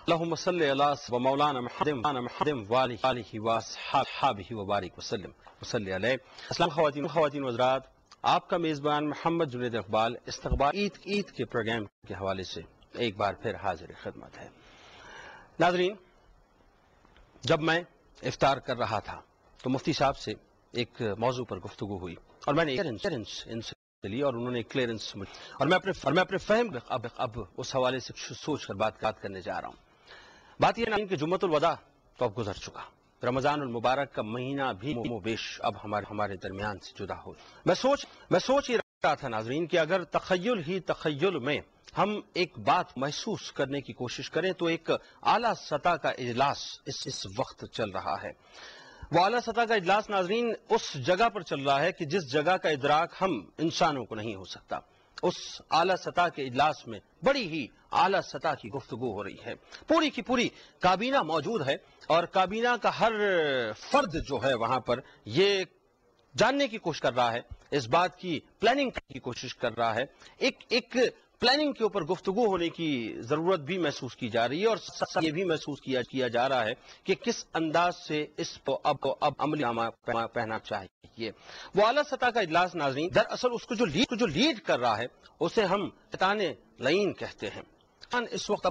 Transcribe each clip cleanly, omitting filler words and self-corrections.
اللهم صل علی مولانا محمد وآلہ وصحبہ وبارک وسلم وصلی علیہ. السلام خواتین و حضرات، آپ کا میزبان محمد جنید اقبال استقبال عید کے پروگرام کے حوالے سے ایک بار پھر حاضر خدمت ہے. ناظرین، جب میں افطار کر رہا تھا تو مفتی صاحب سے ایک موضوع پر گفتگو ہوئی اور میں نے کلیئرنس ان سے لی اور انہوں نے کلیئرنس اور میں اپنے فہم اب اس حوالے سے سوچ کر بات کرنے جا رہا ہوں. بات یہ نہیں کہ جمعۃ الوداع تو اب گزر چکا، رمضان المبارک کا مہینہ بھی بیش اب ہمارے درمیان سے جدا ہو. میں سوچ ہی رہا تھا ناظرین کہ اگر تخیل میں ہم ایک بات محسوس کرنے کی کوشش کریں تو ایک اعلیٰ سطح کا اجلاس اس وقت چل رہا ہے. وہ اعلیٰ سطح کا اجلاس ناظرین اس جگہ پر چل رہا ہے کہ جس جگہ کا ادراک ہم انسانوں کو نہیں ہو سکتا. اس اعلیٰ سطح کے اجلاس میں بڑی ہی اعلیٰ سطح کی گفتگو ہو رہی ہے. پوری کی پوری کابینہ موجود ہے اور کابینہ کا ہر فرد جو ہے وہاں پر یہ جاننے کی کوشش کر رہا ہے، اس بات کی پلاننگ کی کوشش کر رہا ہے. ایک پلاننگ کے اوپر گفتگو ہونے کی ضرورت بھی محسوس کی جا رہی ہے اور یہ بھی محسوس کیا جا رہا ہے کہ کس انداز سے اس کو اب عملی نامہ پہنا چاہیے. وہ اعلیٰ سطح کا اجلاس ناظرین دراصل اس کو جو لیڈ کر رہا ہے اسے ہم شیطان لعین کہتے ہیں. اس وقت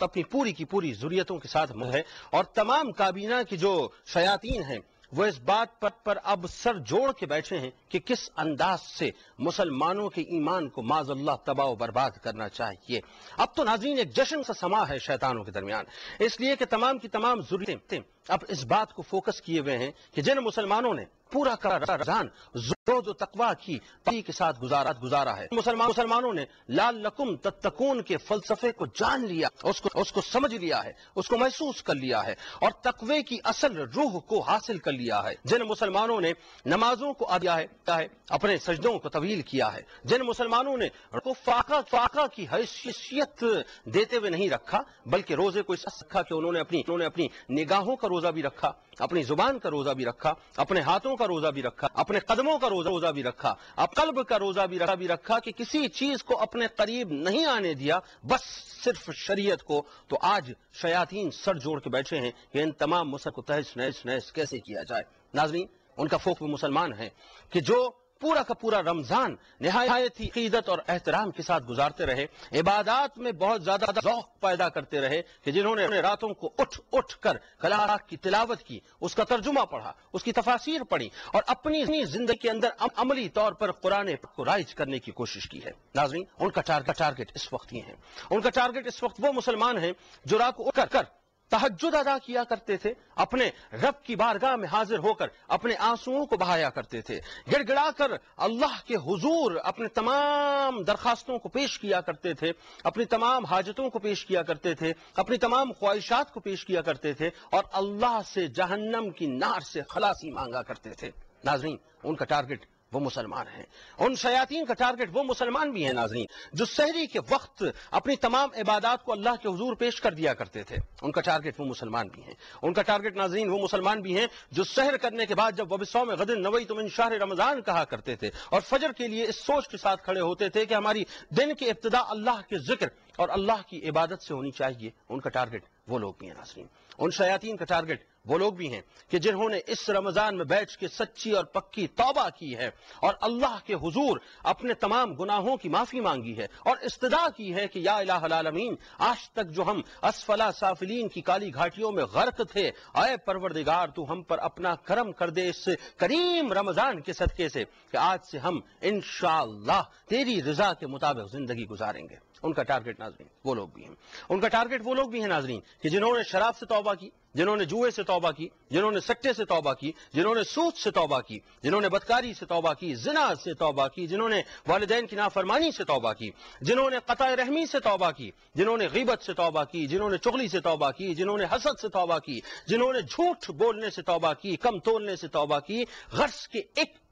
اپنی پوری کی پوری ضروریتوں کے ساتھ ہے اور تمام کابینہ کی جو شیاطین ہیں وہ اس بات پر اب سر جوڑ کے بیٹھے ہیں کہ کس انداز سے مسلمانوں کے ایمان کو معاذ اللہ تباہ و برباد کرنا چاہیے. اب تو ناظرین ایک جشن سا سما ہے شیطانوں کے درمیان، اس لیے کہ تمام کی تمام ضروریتیں اب اس بات کو فوکس کیے ہوئے ہیں کہ جن مسلمانوں نے پورا رمضان زہد و تقویٰ کی پاکی کے ساتھ گزارا ہے، مسلمانوں نے لعلکم تتقون کے فلسفے کو جان لیا، اس کو سمجھ لیا ہے، اس کو محسوس کر لیا ہے اور تقوی کی اصل روح کو حاصل کر لیا ہے. جن مسلمانوں نے نمازوں کو ادا کیا ہے، اپنے سجدوں کو طویل کیا ہے، جن مسلمانوں نے کو فاقہ کی حیثیت دیتے ہوئے نہیں رکھا بلکہ روزے کو اس رکھا کہ انہوں نے اپنی نگاہوں کا روزہ بھی رکھا، اپنی زبان کا روزہ بھی رکھا، اپنے ہاتھوں کا روزہ بھی رکھا، اپنے قدموں کا روزہ بھی رکھا، قلب کا روزہ بھی رکھا کہ کسی چیز کو اپنے قریب نہیں آنے دیا، بس صرف شریعت کو. تو آج شیاطین سر جوڑ کے بیٹھے ہیں کہ ان تمام مسلک کو تہس نہس کیسے کیا جائے. ناظرین، ان کا فوق مسلمان ہے کہ جو پورا کا پورا رمضان نہایت ہی عقیدت اور احترام کے ساتھ گزارتے رہے، عبادات میں بہت زیادہ ذوق پیدا کرتے رہے کہ جنہوں نے راتوں کو اٹھ کر کلام کی تلاوت کی، اس کا ترجمہ پڑھا، اس کی تفاسیر پڑھی اور اپنی زندگی کے اندر عملی طور پر قرآن کو رائج کرنے کی کوشش کی ہے. ناظرین، ان کا ٹارگٹ اس وقت یہ ہے، ان کا ٹارگٹ اس وقت وہ مسلمان ہیں جو رات کو اٹھ کر تہجد ادا کیا کرتے تھے، اپنے رب کی بارگاہ میں حاضر ہو کر اپنے آنسوؤں کو بہایا کرتے تھے، گڑ گڑا کر اللہ کے حضور اپنے تمام درخواستوں کو پیش کیا کرتے تھے، اپنی تمام حاجتوں کو پیش کیا کرتے تھے، اپنی تمام خواہشات کو پیش کیا کرتے تھے اور اللہ سے جہنم کی نار سے خلاصی مانگا کرتے تھے. ناظرین، ان کا ٹارگٹ وہ مسلمان ہیں. ان شیاطین کا ٹارگٹ وہ مسلمان بھی ہیں ناظرین جو سحری کے وقت اپنی تمام عبادات کو اللہ کے حضور پیش کر دیا کرتے تھے. ان کا ٹارگٹ وہ مسلمان بھی ہیں. ان کا ٹارگٹ ناظرین وہ مسلمان بھی ہیں جو سحر کرنے کے بعد جب وبصوم غد نویت من شہر رمضان کہا کرتے تھے اور فجر کے لیے اس سوچ کے ساتھ کھڑے ہوتے تھے کہ ہماری دن کی ابتدا اللہ کے ذکر اور اللہ کی عبادت سے ہونی چاہیے. ان کا ٹارگٹ وہ لوگ بھی ہیں ناظرین. ان شیاطین کا ٹارگٹ وہ لوگ بھی ہیں کہ جنہوں نے اس رمضان میں بیٹھ کے سچی اور پکی توبہ کی ہے اور اللہ کے حضور اپنے تمام گناہوں کی معافی مانگی ہے اور استدعا کی ہے کہ یا الہ العالمین، آج تک جو ہم اسفلا سافلین کی کالی گھاٹیوں میں غرق تھے، اے پروردگار تو ہم پر اپنا کرم کر دے اس کریم رمضان کے صدقے سے کہ آج سے ہم انشاءاللہ تیری رضا کے مطابق زندگی گزاریں گے. ان کا ٹارگٹ ناظرین وہ لوگ بھی ہیں. ان کا ٹارگٹ وہ لوگ بھی ہیں ناظرین کہ جنہوں نے شراب سے توبہ کی، جنہوں نے جوئے سے توبہ کی، جنہوں نے سٹے سے توبہ کی، جنہوں نے سود سے توبہ کی، جنہوں نے بدکاری سے توبہ کی، زنا سے توبہ کی، جنہوں نے والدین کی نافرمانی سے توبہ کی، جنہوں نے قطع رحمی سے توبہ کی، جنہوں نے غیبت سے توبہ کی، جنہوں نے چغلی سے توبہ کی، جنہوں نے حسد سے توبہ کی، جنہوں نے جھوٹ بولنے سے توبہ کی، کم تولنے سے توبہ کی، غرض کے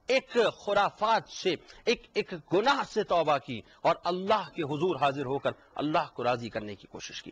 ایک خرافات سے ایک گناہ سے توبہ کی اور اللہ کے حضور حاضر ہو کر اللہ کو راضی کرنے کی کوشش کی.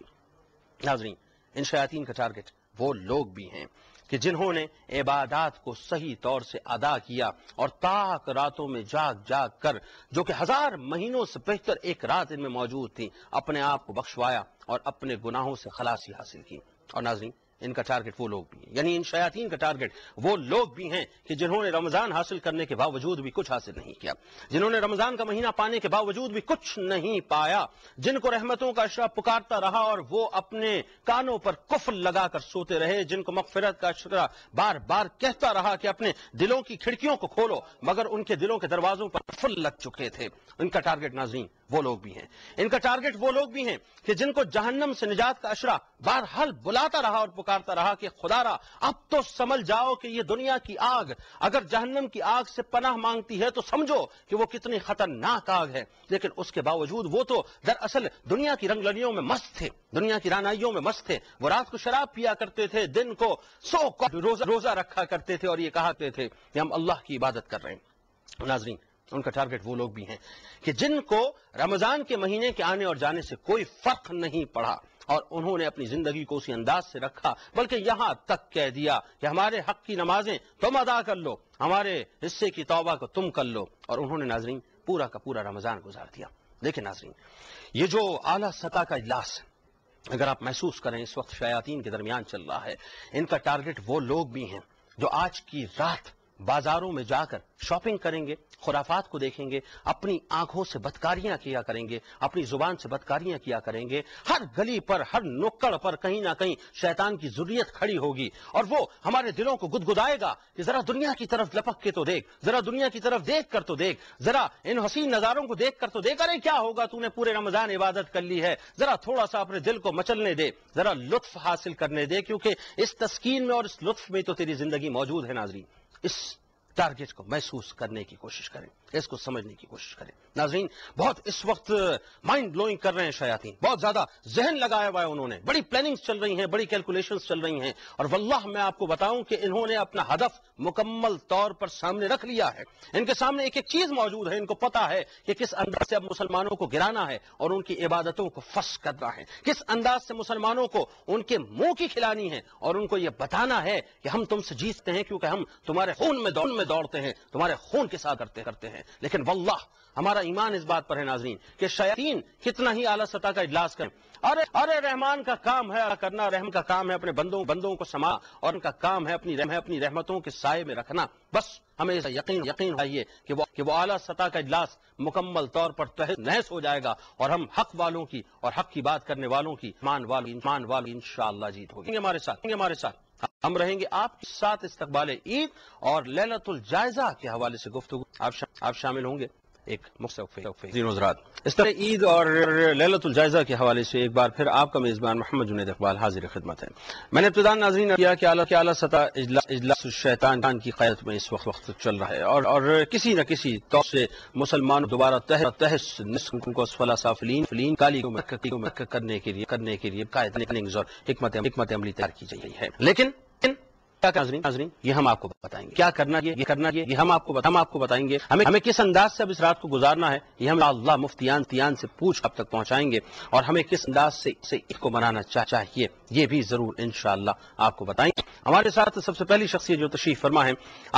ناظرین، ان شیاطین کا ٹارگٹ وہ لوگ بھی ہیں کہ جنہوں نے عبادات کو صحیح طور سے ادا کیا اور تاک راتوں میں جاگ جاگ کر، جو کہ 1000 مہینوں سے بہتر ایک رات ان میں موجود تھی، اپنے آپ کو بخشوایا اور اپنے گناہوں سے خلاصی حاصل کی۔ اور ناظرین، ان کا ٹارگٹ وہ لوگ بھی ہیں، یعنی ان شیاطین کا ٹارگٹ وہ لوگ بھی ہیں کہ جنہوں نے رمضان حاصل کرنے کے باوجود بھی کچھ حاصل نہیں کیا، جنہوں نے رمضان کا مہینہ پانے کے باوجود بھی کچھ نہیں پایا، جن کو رحمتوں کا اشرا پکارتا رہا اور وہ اپنے کانوں پر قفل لگا کر سوتے رہے، جن کو مغفرت کا اشرا بار بار کہتا رہا کہ اپنے دلوں کی کھڑکیوں کو کھولو، مگر ان کے دلوں کے دروازوں پر قفل لگ چکے تھے۔ ان کا ٹارگٹ ناظرین وہ لوگ بھی ہیں، ان کا ٹارگٹ وہ لوگ بھی ہیں کہ جن کو جہنم سے نجات کا اشرا بہرحال بلاتا رہا اور پکارتا رہا کہ خدا را اب تو سمجھ جاؤ کہ یہ دنیا کی آگ اگر جہنم کی آگ سے پناہ مانگتی ہے تو سمجھو کہ وہ کتنی خطرناک آگ ہے، لیکن اس کے باوجود وہ تو دراصل دنیا کی رنگ لڑیوں میں مست تھے، دنیا کی رانائیوں میں مست تھے، وہ رات کو شراب پیا کرتے تھے، دن کو روزہ رکھا کرتے تھے اور یہ کہا کرتے تھے کہ ہم اللہ کی عبادت کر رہے ہیں۔ ناظرین، ان کا ٹارگٹ وہ لوگ بھی ہیں کہ جن کو رمضان کے مہینے کے آنے اور جانے سے کوئی فرق نہیں پڑا اور انہوں نے اپنی زندگی کو اسی انداز سے رکھا، بلکہ یہاں تک کہہ دیا کہ ہمارے حق کی نمازیں تم ادا کر لو، ہمارے حصے کی توبہ کو تم کر لو، اور انہوں نے ناظرین پورا کا پورا رمضان گزار دیا۔ لیکن ناظرین، یہ جو اعلیٰ سطح کا اجلاس اگر آپ محسوس کریں اس وقت شیاطین کے درمیان چل رہا ہے، ان کا ٹارگٹ وہ لوگ بھی ہیں جو آج کی رات بازاروں میں جا کر شاپنگ کریں گے، خرافات کو دیکھیں گے، اپنی آنکھوں سے بدکاریاں کیا کریں گے، اپنی زبان سے بدکاریاں کیا کریں گے، ہر گلی پر ہر نکڑ پر کہیں نہ کہیں شیطان کی ذریت کھڑی ہوگی اور وہ ہمارے دلوں کو گدگدائے گا کہ ذرا دنیا کی طرف لپک کے تو دیکھ، ذرا دنیا کی طرف دیکھ کر تو دیکھ، ذرا ان حسین نظاروں کو دیکھ کر تو دیکھ، ارے کیا ہوگا، تو نے پورے رمضان عبادت کر لی ہے، ذرا تھوڑا سا اپنے دل کو مچلنے دے، ذرا لطف حاصل کرنے دے، کیونکہ اس تسکین میں اور اس لطف میں تو تیری زندگی موجود ہے۔ ناظرین، اس ٹارگٹ کو محسوس کرنے کی کوشش کریں، اس کو سمجھنے کی کوشش کریں۔ ناظرین، بہت اس وقت مائنڈ بلوئنگ کر رہے ہیں شیاطین، بہت زیادہ ذہن لگایا ہوا ہے انہوں نے، بڑی پلاننگز چل رہی ہیں، بڑی کیلکولیشنز چل رہی ہیں، اور واللہ میں آپ کو بتاؤں کہ انہوں نے اپنا ہدف مکمل طور پر سامنے رکھ لیا ہے۔ ان کے سامنے ایک ایک چیز موجود ہے، ان کو پتا ہے کہ کس انداز سے اب مسلمانوں کو گرانا ہے اور ان کی عبادتوں کو فسخ کرنا ہے، کس انداز سے مسلمانوں کو ان کے منہ کی کھلانی ہے اور ان کو یہ بتانا ہے کہ ہم تم سے جیتتے ہیں کیونکہ ہم تمہارے خون میں دوڑتے ہیں، تمہارے خون کے ساتھ کرتے ہیں۔ لیکن واللہ ہمارا ایمان اس بات پر ہے ناظرین کہ شیاطین کتنا ہی اعلیٰ سطح کا اجلاس کریں، ارے رحمان کا کام ہے کرنا، رحم کا کام ہے اپنے بندوں کو سما، اور ان کا کام ہے اپنی رحمتوں کے سائے میں رکھنا۔ بس ہمیں یقین چاہیے کہ وہ اعلیٰ سطح کا اجلاس مکمل طور پر تہس نہس ہو جائے گا اور ہم حق والوں کی اور حق کی بات کرنے والوں کی ایمان والوں انشاءاللہ جیت ہوگی۔ ہمارے ساتھ ہم رہیں گے آپ کے ساتھ استقبال عید اور لیلۃ الجائزہ کے حوالے سے گفتگو آپ شامل ہوں گے ایک حضرات۔ اس طرح عید اور لیلۃ الجائزہ کے حوالے سے ایک بار پھر آپ کا میزبان محمد جنید اقبال حاضر خدمت ہے۔ میں نے ابتداء ناظرین کیا کہ اعلیٰ سطح اجلاس شیطان کی قیادت میں اس وقت چل رہا ہے اور کسی نہ کسی طور سے مسلمان دوبارہ تہس کو اسفل سافلین کالی کرنے کے لیے قائد اور حکمت عملی تیار کی جا رہی ہے۔ لیکن ناظرین یہ ہم آپ کو بتائیں گے، کیا کرنا یہ ہم آپ کو بتائیں گے، ہمیں کس انداز سے اب اس رات کو گزارنا ہے، یہ ہم اللہ مفتیان سے پوچھ اب تک پہنچائیں گے، اور ہمیں کس انداز سے اس کو منانا چاہیے یہ بھی ضرور انشاءاللہ آپ کو بتائیں گے۔ ہمارے ساتھ سب سے پہلی شخصیت جو تشریف فرما ہے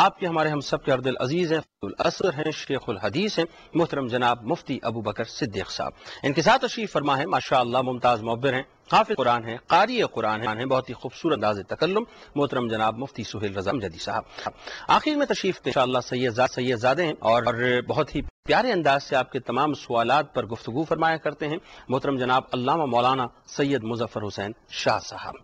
آپ کے ہمارے ہم سب کے ارد العزیز ہیں، الاثر ہیں، شیخ الحدیث ہیں، محترم جناب مفتی ابو بکر صدیق صاحب۔ ان کے ساتھ تشریف فرما ہے ماشاءاللہ ممتاز معبر ہیں، حافظ قرآن ہے، قاری قرآن ہیں، بہت ہی خوبصورت انداز تکلم، محترم جناب مفتی سہیل رضا امجدی صاحب۔ آخر میں تشریف انشاءاللہ سید زادے ہیں اور بہت ہی پیارے انداز سے آپ کے تمام سوالات پر گفتگو فرمایا کرتے ہیں، محترم جناب علامہ مولانا سید مظفر حسین شاہ صاحب۔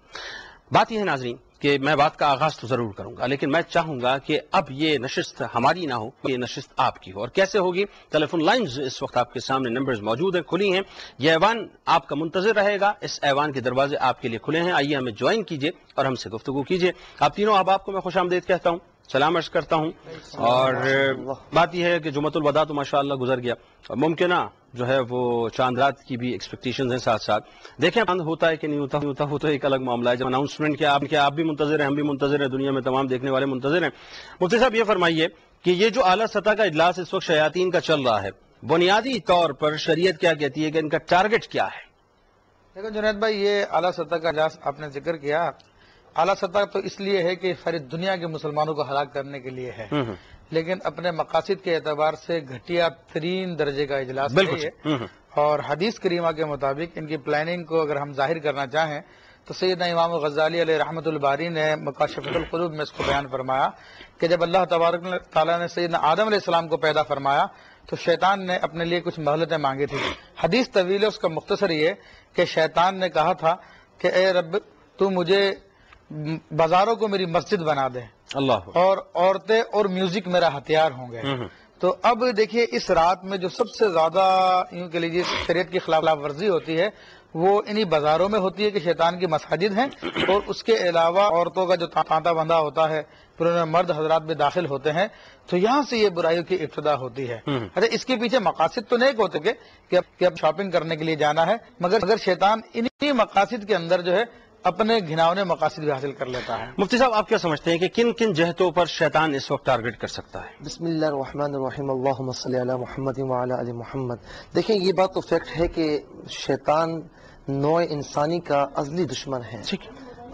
بات یہ ہے ناظرین کہ میں بات کا آغاز تو ضرور کروں گا، لیکن میں چاہوں گا کہ اب یہ نشست ہماری نہ ہو، یہ نشست آپ کی ہو۔ اور کیسے ہوگی؟ ٹیلی فون لائنز اس وقت آپ کے سامنے نمبرز موجود ہیں، کھلی ہیں، یہ ایوان آپ کا منتظر رہے گا، اس ایوان کے دروازے آپ کے لیے کھلے ہیں، آئیے ہمیں جوائن کیجئے اور ہم سے گفتگو کیجئے۔ آپ تینوں احباب کو میں خوش آمدید کہتا ہوں، سلام عرض کرتا ہوں، اور بات یہ ہے کہ جمعۃ الوداع تو ماشاءاللہ گزر گیا، اور ممکنہ جو ہے وہ چاند رات کی بھی ایکسپیکٹیشنز ہیں ساتھ دیکھیں چاند ہوتا ہے کہ نہیں ہوتا وہ تو ایک الگ معاملہ ہے۔ جب اناؤنسمنٹ کیا آپ بھی منتظر ہیں، ہم بھی منتظر ہیں، دنیا میں تمام دیکھنے والے منتظر ہیں۔ مفتی صاحب یہ فرمائیے کہ یہ جو اعلیٰ سطح کا اجلاس اس وقت شیاطین کا چل رہا ہے، بنیادی طور پر شریعت کیا کہتی ہے کہ ان کا ٹارگٹ کیا ہے؟ دیکھو جنید بھائی، یہ اعلیٰ سطح کا اجلاس آپ نے ذکر کیا اعلیٰ سطح تو اس لیے ہے کہ ساری دنیا کے مسلمانوں کو ہلاک کرنے کے لیے ہے، لیکن اپنے مقاصد کے اعتبار سے گھٹیا ترین درجے کا اجلاس ہے یہ۔ اور حدیث کریمہ کے مطابق ان کی پلاننگ کو اگر ہم ظاہر کرنا چاہیں تو سیدنا امام غزالی علیہ رحمۃ الباری نے مکاشفۃ القلوب میں اس کو بیان فرمایا کہ جب اللہ تبارک تعالیٰ نے سیدنا آدم علیہ السلام کو پیدا فرمایا تو شیطان نے اپنے لیے کچھ مہلتیں مانگی تھی۔ حدیث طویل ہے، اس کا مختصر یہ کہ شیطان نے کہا تھا کہ اے رب تو مجھے بازاروں کو میری مسجد بنا دے، اللہ، اور عورتیں اور میوزک میرا ہتھیار ہوں گے۔ تو اب دیکھیے اس رات میں جو سب سے زیادہ یوں کہ لیجیے شریعت کی خلاف ورزی ہوتی ہے وہ انہی بازاروں میں ہوتی ہے کہ شیطان کی مساجد ہیں، اور اس کے علاوہ عورتوں کا جو تانتا بندھا ہوتا ہے پھر ان میں مرد حضرات بھی داخل ہوتے ہیں، تو یہاں سے یہ برائیوں کی ابتدا ہوتی ہے۔ اچھا، اس کے پیچھے مقاصد تو نیک ہوتے کہ اب شاپنگ کرنے کے لیے جانا ہے، مگر شیطان انہی مقاصد کے اندر جو ہے اپنے گھناؤنے مقاصد بھی حاصل کر لیتا ہے۔ مفتی صاحب، آپ کیا سمجھتے ہیں کہ کن کن جہتوں پر شیطان اس وقت ٹارگٹ کر سکتا ہے؟ بسم اللہ الرحمن الرحیم، اللہم صلی علی محمد وعلی آل محمد۔ دیکھیں، یہ بات تو فیکٹ ہے کہ شیطان نوع انسانی کا ازلی دشمن ہے۔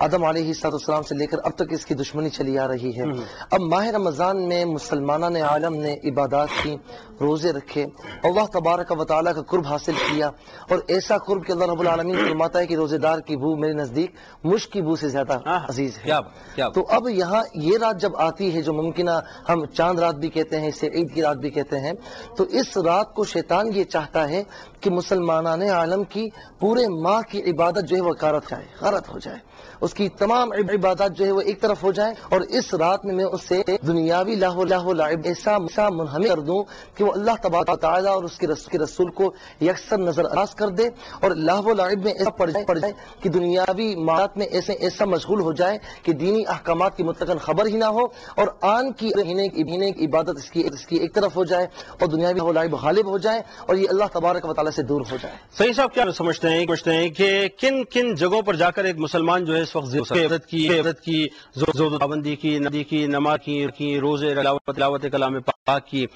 آدم علیہ السلام سے لے کر اب تک اس کی دشمنی چلی آ رہی ہے۔ اب ماہ رمضان میں مسلمانان عالم نے عبادات کی، روزے رکھے، اللہ تبارک و تعالیٰ کا قرب حاصل کیا، اور ایسا قرب کہ اللہ رب العالمین فرماتا ہے کہ روزے دار کی بو میرے نزدیک مشک کی بو سے زیادہ عزیز ہے۔ تو اب یہاں یہ رات جب آتی ہے جو ممکنہ ہم چاند رات بھی کہتے ہیں، اسے عید کی رات بھی کہتے ہیں، تو اس رات کو شیطان یہ چاہتا ہے کہ مسلمانان عالم کی پورے ماہ کی عبادت جو ہے وہ غارت ہو جائے، اس کی تمام عبادات جو ہے وہ ایک طرف ہو جائیں، اور اس رات میں اس سے دنیاوی لاہو لعب ایسا منہمک کر دوں کہ وہ اللہ تبارک و تعالیٰ اور اس کے رسول کو یکسر نظر انداز کر دے، اور لاہو لعب میں ایسا پڑ جائے کہ دنیاوی معاملات میں ایسا مشغول ہو جائے کہ دینی احکامات کی مطلقاً خبر ہی نہ ہو، اور آن کی مہینے کی عبادت اس کی ایک طرف ہو جائے، اور دنیاوی لاہو لعب غالب ہو جائے، اور یہ اللہ تبارک و تعالیٰ سے دور ہو جائے۔ صحیح صاحب، کیا سمجھتے ہیں کہ کن کن جگہوں پر جا کر ایک مسلمان جو ہے اس وقت عبادت کی زود پابندی کی نماز کی روزے تلاوت کلام پاک کی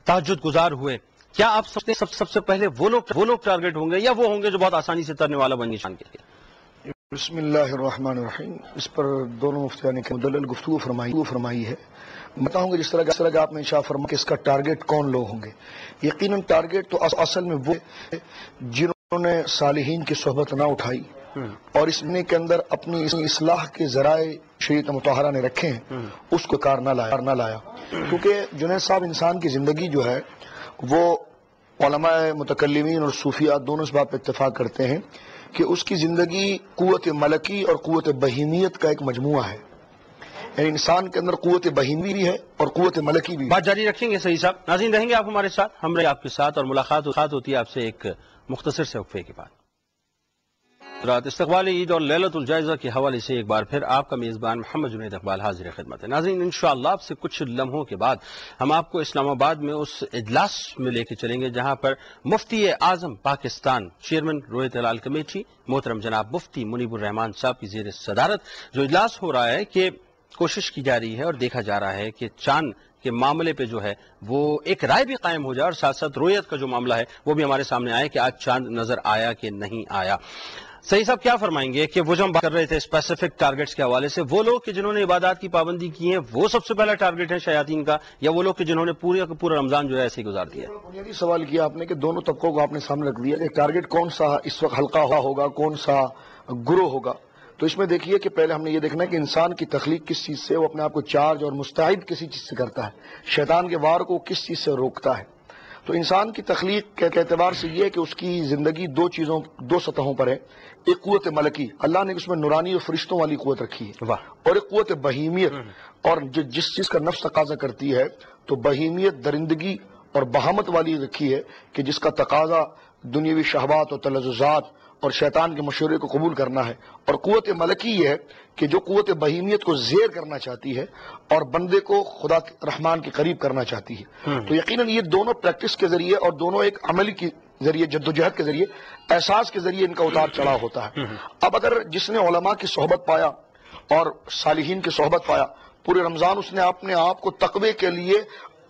تہجد گزار ہوئے، کیا آپ سمجھتے ہیں سب سے پہلے وہ لوگ ٹارگٹ ہوں گے یا وہ ہوں گے جو بہت آسانی سے ترنے والا بن شان کے لیے؟ بسم اللہ الرحمن الرحیم۔ اس پر دونوں مفتیان نے مدلل گفتگو فرمائی ہے۔ بتاؤں گا جس طرح آپ نے اشارہ فرمایا کہ اس کا ٹارگٹ کون لوگ ہوں گے۔ یقیناً ٹارگٹ تو اصل میں وہ جنہوں نے صالحین کی صحبت نہ اٹھائی اور اس مہینے کے اندر اپنی اصلاح کے ذرائع شریعت مطہرہ نے رکھے ہیں، اس کو کار نہ لایا۔ کیونکہ جنید صاحب، انسان کی زندگی جو ہے وہ علماء متکلمین اور صوفیاء دونوں اس بات پہ اتفاق کرتے ہیں کہ اس کی زندگی قوت ملکی اور قوت بہیمیت کا ایک مجموعہ ہے، یعنی انسان کے اندر قوت بہیمی بھی ہے اور قوت ملکی بھی ہے۔ بات جاری رکھیں گے صحیح صاحب۔ ناظرین، رہیں گے آپ ہمارے ساتھ، ہم رہے آپ کے ساتھ، اور ملاقات ہوتی ہے آپ سے ایک مختصر سے وقفے کے بعد۔ رات استقبال عید اور لیلۃ الجائزہ کے حوالے سے ایک بار پھر آپ کا میزبان محمد جنید اقبال حاضر خدمت ہے۔ ناظرین، انشاءاللہ آپ سے کچھ لمحوں کے بعد ہم آپ کو اسلام آباد میں اس اجلاس میں لے کے چلیں گے جہاں پر مفتی اعظم پاکستان چیئرمین رویت ہلال کمیٹی محترم جناب مفتی منیب الرحمان صاحب کی زیر صدارت جو اجلاس ہو رہا ہے کہ کوشش کی جا رہی ہے اور دیکھا جا رہا ہے کہ چاند کے معاملے پہ جو ہے وہ ایک رائے بھی قائم ہو جائے، اور ساتھ ساتھ رویت کا جو معاملہ ہے وہ بھی ہمارے سامنے آئے کہ آج چاند نظر آیا کہ نہیں آیا۔ صحیح صاحب، کیا فرمائیں گے کہ وہ جو ہم بات کر رہے تھے اسپیسیفک ٹارگٹس کے حوالے سے، وہ لوگ کہ جنہوں نے عبادات کی پابندی کی ہے وہ سب سے پہلا ٹارگٹ ہے شیاطین کا، یا وہ لوگ کہ جنہوں نے پورا رمضان جو ہے ایسے ہی گزار دیا؟ بنیادی سوال کیا آپ نے کہ دونوں طبقوں کو آپ نے سامنے رکھ دیا کہ ٹارگٹ کون سا اس وقت حلقہ ہوگا، کون سا گروہ ہوگا۔ تو اس میں دیکھیے کہ پہلے ہم نے یہ دیکھنا ہے کہ انسان کی تخلیق کس چیز سے، وہ اپنے آپ کو چارج اور مستعد کسی چیز سے کرتا ہے، شیطان کے وار کو کس چیز سے روکتا ہے۔ تو انسان کی تخلیق کے اعتبار سے یہ ہے کہ اس کی زندگی دو سطحوں پر ہے۔ ایک قوت ملکی، اللہ نے اس میں نورانی اور فرشتوں والی قوت رکھی ہے، اور ایک قوت بہیمیت، اور جس چیز کا نفس تقاضا کرتی ہے تو بہیمیت درندگی اور بہامت والی رکھی ہے کہ جس کا تقاضا دنیاوی شہوات اور تلذذات اور شیطان کے مشورے کو قبول کرنا ہے، اور قوت ملکی یہ ہے کہ جو قوت بہیمیت کو زیر کرنا چاہتی ہے اور بندے کو خدا رحمان کے قریب کرنا چاہتی ہے۔ تو یقیناً یہ دونوں پریکٹس کے ذریعے اور دونوں ایک عملی کے ذریعے، جدوجہد کے ذریعے، احساس کے ذریعے ان کا اتار چڑھاؤ ہوتا ہے۔ اب اگر جس نے علماء کی صحبت پایا اور صالحین کی صحبت پایا، پورے رمضان اس نے اپنے آپ کو تقوی کے لیے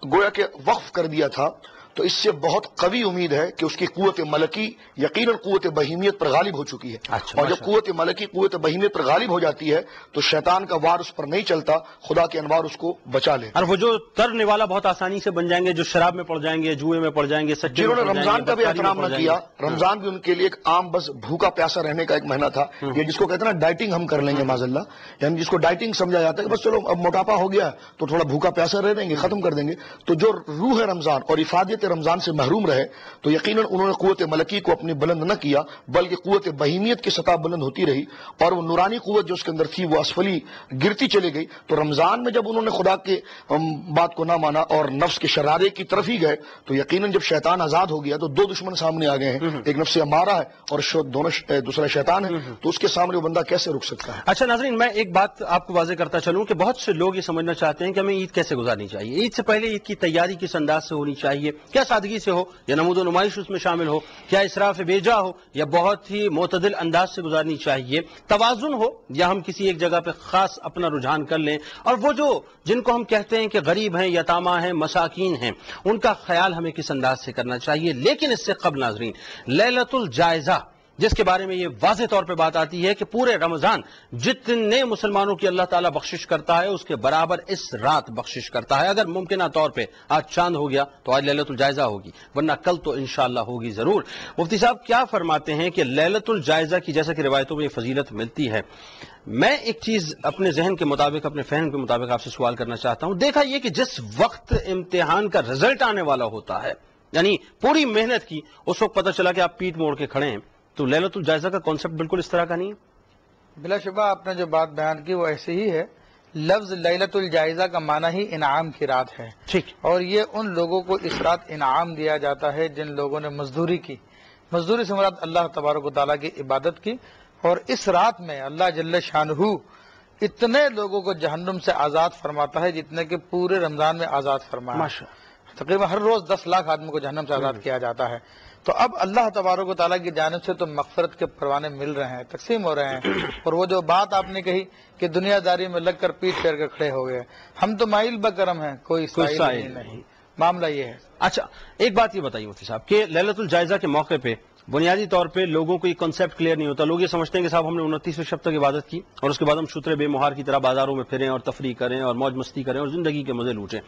گویا کہ وقف کر دیا تھا، تو اس سے بہت قوی امید ہے کہ اس کی قوت ملکی یقیناً قوت بہیمیت پر غالب ہو چکی ہے. اور جب قوت ملکی قوت بہیمیت پر غالب ہو جاتی ہے تو شیطان کا وار اس پر نہیں چلتا, خدا کے انوار اس کو بچا لے. اور وہ جو ترنے والا بہت آسانی سے بن جائیں گے, جو شراب میں پڑ جائیں گے, جوئے میں پڑ جائیں گے, جنہوں نے رمضان کا بھی احترام نہ کیا. رمضان بھی ان کے لیے ایک عام بس بھوکا پیاسا رہنے کا ایک مہینہ تھا, یہ جس کو کہتے ہیں نا ڈائٹنگ ہم کر لیں گے معاذ اللہ, یعنی جس کو ڈائٹنگ سمجھا جاتا ہے کہ بس چلو اب موٹاپا ہو گیا تو تھوڑا بھوکا پیاسا رہ دیں گے, ختم کر دیں گے. تو جو روح رمضان اور افادیت رمضان سے محروم رہے تو یقیناً انہوں نے قوت ملکی کو اپنی بلند نہ کیا بلکہ قوت بہیمیت کی سطح بلند ہوتی رہی, اور وہ نورانی قوت جو اس کے اندر تھی وہ اسفلی گرتی چلی گئی. تو رمضان میں جب انہوں نے خدا کے بات کو نہ مانا اور نفس کے شرارے کی طرف ہی گئے تو یقیناً جب شیطان آزاد ہو گیا تو دو دشمن سامنے آ گئے ہیں, ایک نفس امارہ ہے اور دوسرا شیطان ہے, تو اس کے سامنے وہ بندہ کیسے رک سکتا ہے. اچھا ناظرین, میں ایک بات آپ کو واضح کرتا چلوں کہ بہت سے لوگ یہ سمجھنا چاہتے ہیں کہ ہمیں عید کیسے گزارنی چاہیے, عید سے پہلے عید کی تیاری کس انداز سے ہونی چاہیے, کیا سادگی سے ہو یا نمود و نمائش اس میں شامل ہو, کیا اسراف بیجا ہو یا بہت ہی معتدل انداز سے گزارنی چاہیے, توازن ہو یا ہم کسی ایک جگہ پہ خاص اپنا رجحان کر لیں, اور وہ جو جن کو ہم کہتے ہیں کہ غریب ہیں, یتامہ ہیں, مساکین ہیں, ان کا خیال ہمیں کس انداز سے کرنا چاہیے. لیکن اس سے قبل ناظرین, لیلۃ الجائزہ جس کے بارے میں یہ واضح طور پہ بات آتی ہے کہ پورے رمضان جتنے مسلمانوں کی اللہ تعالیٰ بخشش کرتا ہے اس کے برابر اس رات بخشش کرتا ہے. اگر ممکنہ طور پہ آج چاند ہو گیا تو آج لیلۃ الجائزہ ہوگی, ورنہ کل تو انشاءاللہ ہوگی ضرور. مفتی صاحب کیا فرماتے ہیں کہ لیلۃ الجائزہ کی جیسا کہ روایتوں میں یہ فضیلت ملتی ہے, میں ایک چیز اپنے ذہن کے مطابق, اپنے فہم کے مطابق آپ سے سوال کرنا چاہتا ہوں. دیکھا یہ کہ جس وقت امتحان کا رزلٹ آنے والا ہوتا ہے, یعنی پوری محنت کی, اس وقت پتہ چلا کہ آپ پیٹ موڑ کے کھڑے ہیں, تو لیلۃ الجائزہ کا کانسیپٹ بالکل اس طرح کا نہیں ہے. بلا شبہ آپ نے جو بات بیان کی وہ ایسے ہی ہے. لفظ لیلۃ الجائزہ کا معنی ہی انعام کی رات ہے, ٹھیک, اور یہ ان لوگوں کو اس رات انعام دیا جاتا ہے جن لوگوں نے مزدوری کی. مزدوری سے مراد اللہ تبارک و تعالیٰ کی عبادت کی, اور اس رات میں اللہ جل شانہ اتنے لوگوں کو جہنم سے آزاد فرماتا ہے جتنے کہ پورے رمضان میں آزاد فرمایا. تقریباً ہر روز 10 لاکھ آدمی کو جہنم سے آزاد کیا جاتا ہے. تو اب اللہ تبارک و تعالیٰ کی جانب سے تو مغفرت کے پروانے مل رہے ہیں, تقسیم ہو رہے ہیں. اور وہ جو بات آپ نے کہی کہ دنیا داری میں لگ کر پیٹ پھیر کر کھڑے ہو گئے, ہم تو مائل بکرم ہیں, کوئی سائل نہیں. معاملہ یہ ہے. اچھا ایک بات یہ بتائیے مفتی صاحب کہ لیلۃ الجائزہ کے موقع پہ بنیادی طور پہ لوگوں کو یہ کنسیپٹ کلیئر نہیں ہوتا. لوگ یہ سمجھتے ہیں کہ صاحب ہم نے 29ویں شب تک عبادت کی اور اس کے بعد ہم شترے بے مہار کی طرح بازاروں میں پھریں اور تفریح کریں اور موج مستی کریں اور زندگی کے مزے لوٹیں.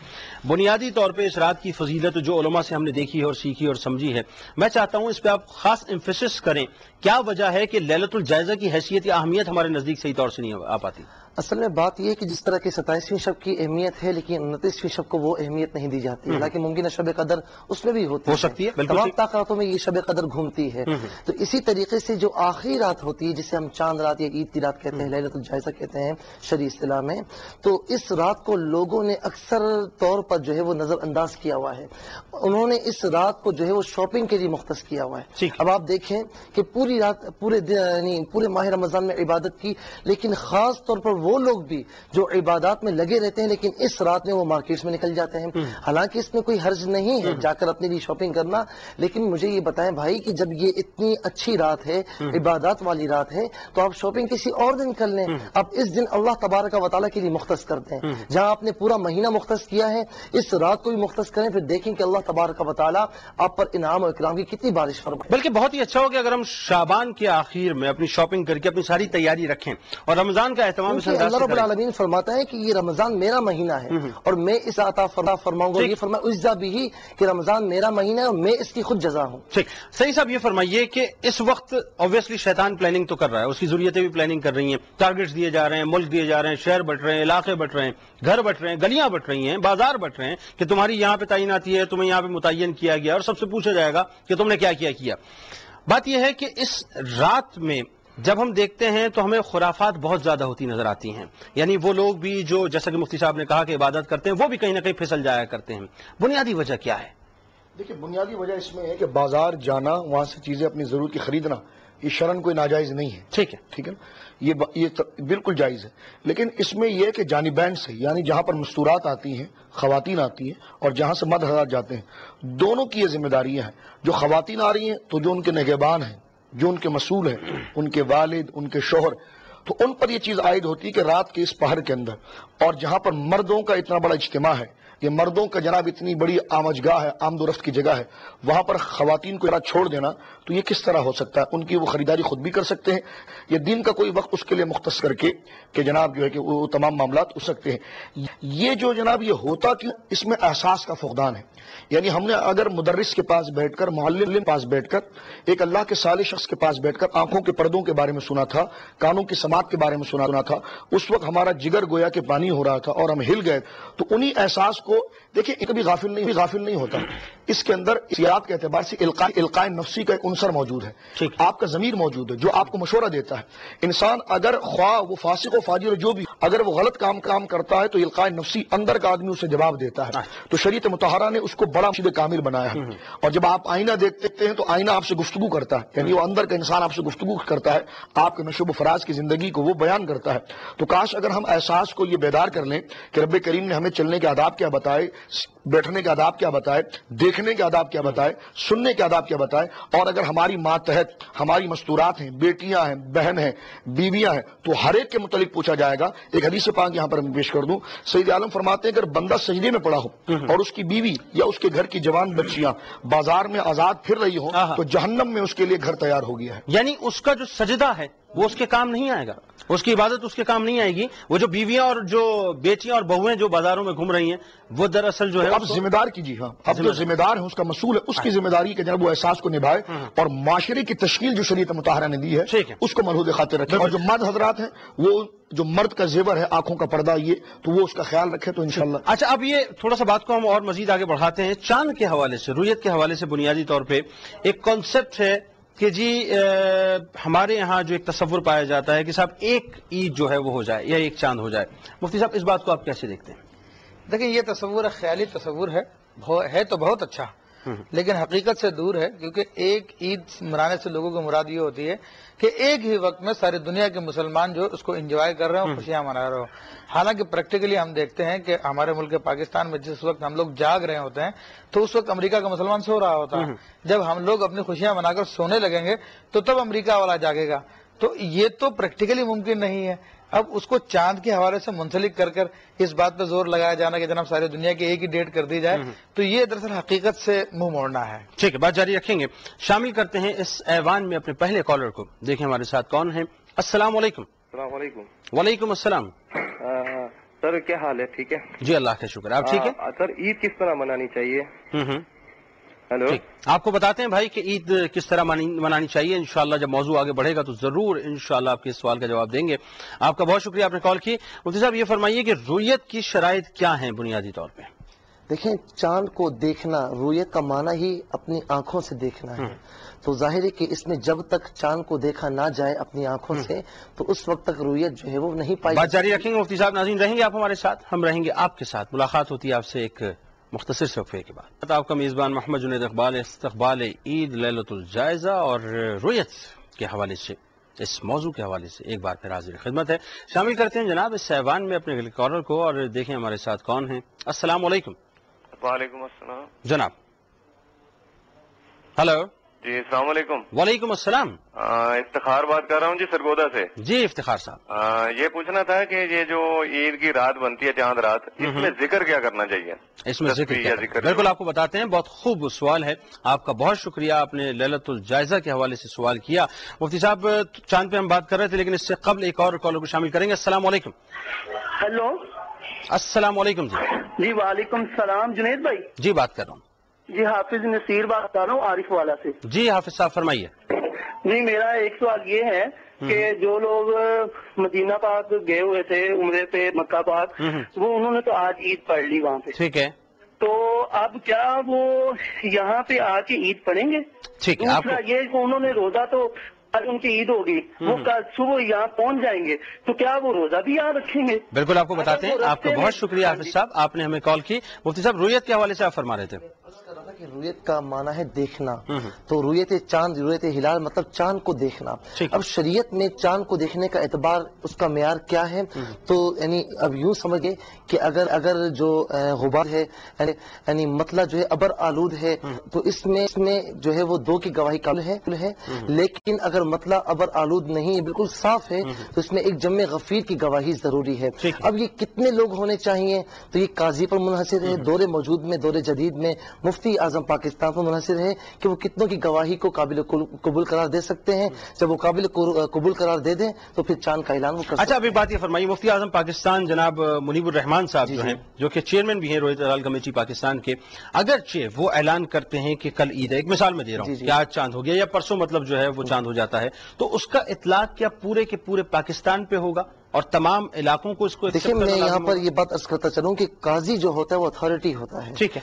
بنیادی طور پہ اس رات کی فضیلت جو علماء سے ہم نے دیکھی ہے اور سیکھی اور سمجھی ہے, میں چاہتا ہوں اس پہ آپ خاص ایمفیسس کریں. کیا وجہ ہے کہ لیلۃ الجائزہ کی حیثیت یا اہمیت ہمارے نزدیک صحیح طور سے نہیں آ پاتی؟ اصل میں بات یہ ہے کہ جس طرح کی 27ویں شب کی اہمیت ہے لیکن 29ویں شب کو وہ اہمیت نہیں دی جاتی, حالانکہ ممکنہ شب قدر اس میں بھی ہو سکتی ہے, تمام طاقتوں میں یہ شب قدر گھومتی ہے. تو اسی طریقے سے جو آخری رات ہوتی ہے جسے ہم چاند رات یا عید کی رات کہتے ہیں, لیلۃ الجائزہ کہتے ہیں شرعی اصطلاح میں, تو اس رات کو لوگوں نے اکثر طور پر جو ہے وہ نظر انداز کیا ہوا ہے. انہوں نے اس رات کو جو ہے وہ شاپنگ کے لیے مختص کیا ہوا ہے. اب آپ دیکھیں کہ پوری رات پورے ماہ رمضان میں عبادت کی, لیکن خاص طور پر وہ لوگ بھی جو عبادات میں لگے رہتے ہیں لیکن اس رات میں وہ مارکیٹس میں نکل جاتے ہیں. حالانکہ اس میں کوئی حرج نہیں ہے جا کر اپنے لیے شاپنگ کرنا, لیکن مجھے یہ بتائیں بھائی کہ جب یہ اتنی اچھی رات ہے, عبادات والی رات ہے, تو آپ شاپنگ کسی اور دن کر لیں. اب اس دن اللہ تبارک و تعالیٰ کے لیے مختص کر دیں. جہاں آپ نے پورا مہینہ مختص کیا ہے, اس رات کو بھی مختص کریں, پھر دیکھیں کہ اللہ تبارک و تعالیٰ آپ پر انعام و اکرام کی کتنی بارش فرمائے. بلکہ بہت ہی اچھا ہوگا اگر ہم شعبان کے آخر میں اپنی شاپنگ کر کے اپنی ساری تیاری رکھیں اور رمضان کا اہتمام اس انداز سے کریں. العالمین فرماتا ہے کہ یہ رمضان میرا مہینہ ہے اور میں اس عطا فرماؤں گا. یہ فرمایا اجزا بھی کہ رمضان میرا مہینہ ہے اور میں اس کی خود جزا ہوں. ٹھیک, صحیح صاحب یہ فرمائیے کہ اس وقت obviously شیطان پلاننگ تو کر رہا ہے, اس کی ضروریتیں بھی پلاننگ کر رہی ہیں, ٹارگٹس دیے جا رہے ہیں, ملک دیے جا رہے ہیں, شہر بٹ رہے ہیں, علاقے بٹ رہے ہیں, گھر بٹ رہے ہیں, گلیاں بٹ رہی ہیں, بازار بٹ رہے ہیں کہ تمہاری یہاں پہ تعیناتی ہے, تمہیں یہاں پہ متعین کیا گیا اور سب سے پوچھا جائے گا کہ تم نے کیا کیا. بات یہ ہے کہ اس رات میں جب ہم دیکھتے ہیں تو ہمیں خرافات بہت زیادہ ہوتی نظر آتی ہیں. یعنی وہ لوگ بھی جو جیسا کہ مفتی صاحب نے کہا کہ عبادت کرتے ہیں وہ بھی کہیں نہ کہیں پھسل جایا کرتے ہیں. بنیادی وجہ کیا ہے؟ دیکھیں, بنیادی وجہ اس میں ہے کہ بازار جانا, وہاں سے چیزیں اپنی ضرورت کی خریدنا, یہ شرعاً کوئی ناجائز نہیں ہے. ٹھیک ہے نا, یہ بالکل جائز ہے. لیکن اس میں یہ کہ جانبین سے, یعنی جہاں پر مستورات آتی ہیں, خواتین آتی ہیں, اور جہاں سے مرد حضرات جاتے ہیں, دونوں کی یہ ذمہ داریاں ہیں. جو خواتین آ رہی ہیں تو جو ان کے نگہبان ہیں, جو ان کے مسئول ہیں, ان کے والد, ان کے شوہر, تو ان پر یہ چیز عائد ہوتی ہے کہ رات کے اس پہر کے اندر اور جہاں پر مردوں کا اتنا بڑا اجتماع ہے, یہ مردوں کا جناب اتنی بڑی آمجگاہ ہے، آمد و رفت کی جگہ ہے، وہاں پر خواتین کو چھوڑ دینا تو یہ کس طرح ہو سکتا ہے؟ ان کی وہ خریداری خود بھی کر سکتے ہیں، یا دن کا کوئی وقت اس کے لیے مختص کر کے کہ جناب جو ہے کہ وہ تمام معاملات ہو سکتے ہیں۔ یہ جو جناب یہ ہوتا کہ اس میں احساس کا فقدان ہے، یعنی ہم نے اگر مدرس کے پاس بیٹھ کر، معلم کے پاس بیٹھ کر، ایک اللہ کے صالح شخص کے پاس بیٹھ کر آنکھوں کے پردوں کے بارے میں سنا تھا، کانوں کی سماعت کے بارے میں سنا تھا، اس وقت ہمارا جگر گویا کہ پانی ہو رہا تھا اور ہم ہل گئے، تو انہی احساس کو دیکھیں کبھی غافل نہیں ہوتا۔ اس کے اندر سیاحت کے اعتبار سے القاء نفسی کا ایک عنصر موجود ہے، آپ کا ضمیر موجود ہے جو آپ کو مشورہ دیتا ہے۔ انسان اگر خواہ وہ فاسق و فاجر جو بھی، اگر وہ غلط کام کرتا ہے تو القاء نفسی اندر کا آدمی اسے جواب دیتا ہے۔ تو شریعت مطہرہ نے اس کو بڑا مرشد کامل بنایا ہے، اور جب آپ آئینہ دیکھتے ہیں تو آئینہ آپ سے گفتگو کرتا ہے، یعنی وہ اندر کا انسان آپ سے گفتگو کرتا ہے، آپ کے نشوب و فراز کی زندگی کو وہ بیان کرتا ہے۔ تو کاش اگر ہم احساس کو یہ بیدار کر لیں کہ رب کریم نے ہمیں چلنے کے آداب کیا بتائے، بیٹھنے کے آداب کیا بتائے، دیکھنے کے آداب کیا بتائے، سننے کے آداب کیا بتائے، اور اگر ہماری ماتحت ہماری مستورات ہیں، بیٹیاں ہیں، بہن ہیں، بیویاں ہیں، تو ہر ایک کے متعلق پوچھا جائے گا۔ ایک حدیث پاک یہاں پر میں پیش کر دوں، سید عالم فرماتے ہیں کہ اگر بندہ سجدے میں پڑا ہو اور اس کی بیوی یا اس کے گھر کی جوان بچیاں بازار میں آزاد پھر رہی ہوں تو جہنم میں اس کے لیے گھر تیار ہو گیا ہے۔ یعنی اس کا جو سجدہ ہے وہ اس کے کام نہیں آئے گا، اس کی عبادت اس کے کام نہیں آئے گی، وہ جو بیویاں اور جو بیٹیاں اور بہویں جو بازاروں میں گھوم رہی ہیں وہ دراصل جو ہے اب ذمہ دار کیجیے، ہاں اب جو ذمہ دار ہے اس کا مسئول ہے، اس کی ذمہ داری کے جناب وہ احساس کو نبھائے، اور معاشرے کی تشکیل جو شریعت مطہرہ نے دی ہے اس کو ملحوظ خاطر رکھے، اور جو مرد حضرات ہیں وہ جو مرد کا زیور ہے آنکھوں کا پردہ یہ تو وہ اس کا خیال رکھے تو انشاءاللہ۔ اچھا اب یہ تھوڑا سا بات کو ہم اور مزید آگے بڑھاتے ہیں، چاند کے حوالے سے، رویت کے حوالے سے بنیادی طور پہ ایک کانسیپٹ ہے کہ جی ہمارے یہاں جو ایک تصور پایا جاتا ہے کہ صاحب ایک عید جو ہے وہ ہو جائے یا ایک چاند ہو جائے۔ مفتی صاحب اس بات کو آپ کیسے دیکھتے ہیں؟ دیکھیں یہ تصور خیالی تصور ہے تو بہت اچھا، لیکن حقیقت سے دور ہے، کیونکہ ایک عید منانے سے لوگوں کو مراد یہ ہوتی ہے کہ ایک ہی وقت میں ساری دنیا کے مسلمان جو اس کو انجوائے کر رہے ہوں، خوشیاں منا رہے ہوں۔ حالانکہ پریکٹیکلی ہم دیکھتے ہیں کہ ہمارے ملک پاکستان میں جس وقت ہم لوگ جاگ رہے ہوتے ہیں تو اس وقت امریکہ کا مسلمان سو رہا ہوتا ہے، جب ہم لوگ اپنی خوشیاں منا کر سونے لگیں گے تو تب امریکہ والا جاگے گا۔ تو یہ تو پریکٹیکلی ممکن نہیں ہے۔ اب اس کو چاند کے حوالے سے منسلک کر کر اس بات پہ زور لگایا جانا کہ جناب ساری دنیا کی ایک ہی ڈیٹ کر دی جائے، تو یہ دراصل حقیقت سے منہ موڑنا ہے۔ ٹھیک ہے، بات جاری رکھیں گے، شامل کرتے ہیں اس ایوان میں اپنے پہلے کالر کو، دیکھیں ہمارے ساتھ کون ہیں۔ السلام علیکم۔ السلام علیکم۔ وعلیکم السلام۔ سر کیا حال ہے؟ ٹھیک ہے جی اللہ کا شکر، آپ ٹھیک ہے؟ سر عید کس طرح منانی چاہیے؟ ہیلو، آپ کو بتاتے ہیں بھائی کہ عید کس طرح منانی چاہیے، انشاءاللہ جب موضوع آگے بڑھے گا تو ضرور انشاءاللہ آپ کے اس سوال کا جواب دیں گے۔ آپ کا بہت شکریہ، آپ نے کال کی۔ مفتی صاحب یہ فرمائیے کہ رویت کی شرائط کیا ہیں بنیادی طور پہ؟ دیکھیں چاند کو دیکھنا، رویت کا معنی ہی اپنی آنکھوں سے دیکھنا ہے، تو ظاہر ہے کہ اس میں جب تک چاند کو دیکھا نہ جائے اپنی آنکھوں سے تو اس وقت تک رویت جو ہے وہ نہیں پائی۔ بات جاری رکھیں گے مفتی صاحب، ناظرین رہیں گے آپ ہمارے ساتھ، ہم رہیں گے آپ کے ساتھ، ملاقات ہوتی ہے آپ سے ایک مختصر وقفے کے بعد۔ آپ کا میزبان محمد جنید اقبال استقبال عید لیلۃ الجائزہ اور رویت کے حوالے سے، اس موضوع کے حوالے سے ایک بار پھر حاضر خدمت ہے۔ شامل کرتے ہیں جناب اس ایوان میں اپنے کالر کو، اور دیکھیں ہمارے ساتھ کون ہیں۔ السلام علیکم۔ وعلیکم السلام جناب ہلو۔ جی السلام علیکم۔ وعلیکم السلام۔ افتخار بات کر رہا ہوں جی سرگودا سے۔ جی افتخار صاحب، یہ پوچھنا تھا کہ یہ جو عید کی رات بنتی ہے چاند رات، اس میں ذکر کیا کرنا چاہیے؟ اس میں ذکر کیا؟ بالکل آپ کو بتاتے ہیں، بہت خوب سوال ہے، آپ کا بہت شکریہ، آپ نے لیلۃ الجائزہ کے حوالے سے سوال کیا۔ مفتی صاحب چاند پہ ہم بات کر رہے تھے لیکن اس سے قبل ایک اور کالر کو شامل کریں گے۔ السلام علیکم۔ ہیلو، السلام علیکم جی۔ جی وعلیکم السلام، جنید بھائی؟ جی بات کر رہا ہوں۔ جی حافظ نصیر بات کر رہا ہوں عارف والا سے۔ جی حافظ صاحب فرمائیے۔ جی میرا ایک سوال یہ ہے کہ جو لوگ مدینہ پاک گئے ہوئے تھے عمرے پہ مکہ پاک، وہ انہوں نے تو آج عید پڑھ لی وہاں پہ، ٹھیک ہے، تو اب کیا وہ یہاں پہ آ کے عید پڑھیں گے؟ ٹھیک ہے، دوسرا یہ کہ انہوں نے روزہ تو آج ان کی عید ہوگی، وہ کل صبح یہاں پہنچ جائیں گے تو کیا وہ روزہ بھی یہاں رکھیں گے؟ بالکل آپ کو بتاتے ہیں، آپ کا بہت شکریہ حافظ صاحب، آپ نے ہمیں کال کی۔ مفتی صاحب رویت کے حوالے سے آپ فرما رہے تھے۔ کہ رویت کا معنی ہے دیکھنا، تو رویت چاند، رویت ہلال مطلب چاند کو دیکھنا. اب شریعت میں چاند کو دیکھنے کا اعتبار، اس کا معیار کیا ہے؟ تو یعنی اب یوں سمجھے کہ اگر جو غبار ہے یعنی مطلع جو ہے ابر آلود ہے تو اس میں جو ہے وہ 2 کی گواہی قابل ہے. لیکن اگر مطلع ابر آلود نہیں، بالکل صاف ہے، تو اس میں ایک جمع غفیر کی گواہی ضروری ہے. اب یہ کتنے لوگ ہونے چاہیے؟ تو یہ قاضی پر منحصر ہے، دور موجود میں، دور جدید میں مفتی اعظم پاکستان پر منحصر ہے کہ وہ کتنوں کی گواہی کو قابل قبول قرار دے سکتے ہیں. جب وہ قابل قبول قرار دے دیں تو پھر چاند کا اعلان وہ کر سکتے ہیں. اچھا، ابھی بات یہ فرمائیے، مفتی اعظم پاکستان جناب منیب الرحمان صاحب جو ہیں، جو کہ چیئرمین بھی ہیں رویت ہلال کمیٹی پاکستان کے، اگرچہ وہ اعلان کرتے ہیں کہ کل عید ہے، ایک مثال میں دے رہا ہوں کہ آج چاند ہو گیا یا پرسوں مطلب جو ہے وہ چاند ہو جاتا ہے، تو اس کا اطلاق کیا پورے کے پورے پاکستان پہ ہوگا اور تمام علاقوں کو اس کو؟ دیکھیں، میں یہاں پر یہ بات عرض کرتا چلوں کہ قاضی جو ہوتا ہے وہ اتھارٹی ہوتا ہے. ٹھیک ہے.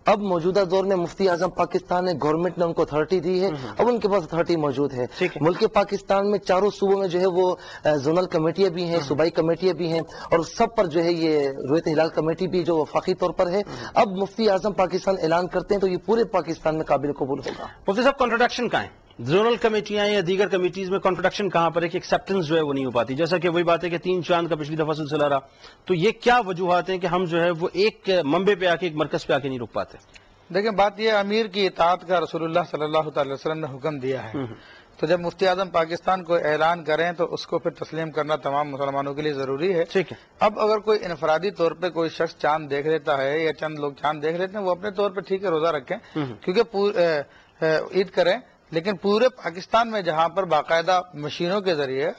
اب موجودہ دور میں مفتی اعظم پاکستان نے، گورنمنٹ نے ان کو اتھارٹی دی ہے، اب ان کے پاس اتھارٹی موجود ہے. ملک پاکستان میں چاروں صوبوں میں جو ہے وہ زونل کمیٹیاں بھی ہیں، صوبائی کمیٹیاں بھی ہیں، اور سب پر جو ہے یہ رویت ہلال کمیٹی بھی جو وفاقی طور پر ہے. اب مفتی اعظم پاکستان اعلان کرتے ہیں تو یہ پورے پاکستان میں قابل قبول ہوگا. مفتی صاحب، کنٹروڈکشن کہاں ہے؟ زونل کمیٹیاں یا دیگر کمیٹیز میں کنٹروڈکشن کہاں پر ہے کہ ایکسیپٹنس جو ہے وہ نہیں ہو پاتی؟ جیسا کہ وہی بات ہے کہ 3 چاند کا پچھلی دفعہ سلسلہ رہا، تو یہ کیا وجوہات ہیں کہ ہم جو ہے وہ ایک منبع پہ آ کے، ایک مرکز پہ آ کے نہیں رک پاتے؟ دیکھیں، بات یہ امیر کی اطاعت کا رسول اللہ صلی اللہ تعالی وسلم نے حکم دیا ہے. تو جب مفتی اعظم پاکستان کو اعلان کریں تو اس کو پھر تسلیم کرنا تمام مسلمانوں کے لیے ضروری ہے. ٹھیک ہے. اب اگر کوئی انفرادی طور پہ کوئی شخص چاند دیکھ لیتا ہے یا چند لوگ چاند دیکھ لیتے ہیں، وہ اپنے طور پہ ٹھیک ہے، روزہ رکھیں، کیونکہ عید کریں. لیکن پورے پاکستان میں جہاں پر باقاعدہ مشینوں کے ذریعے،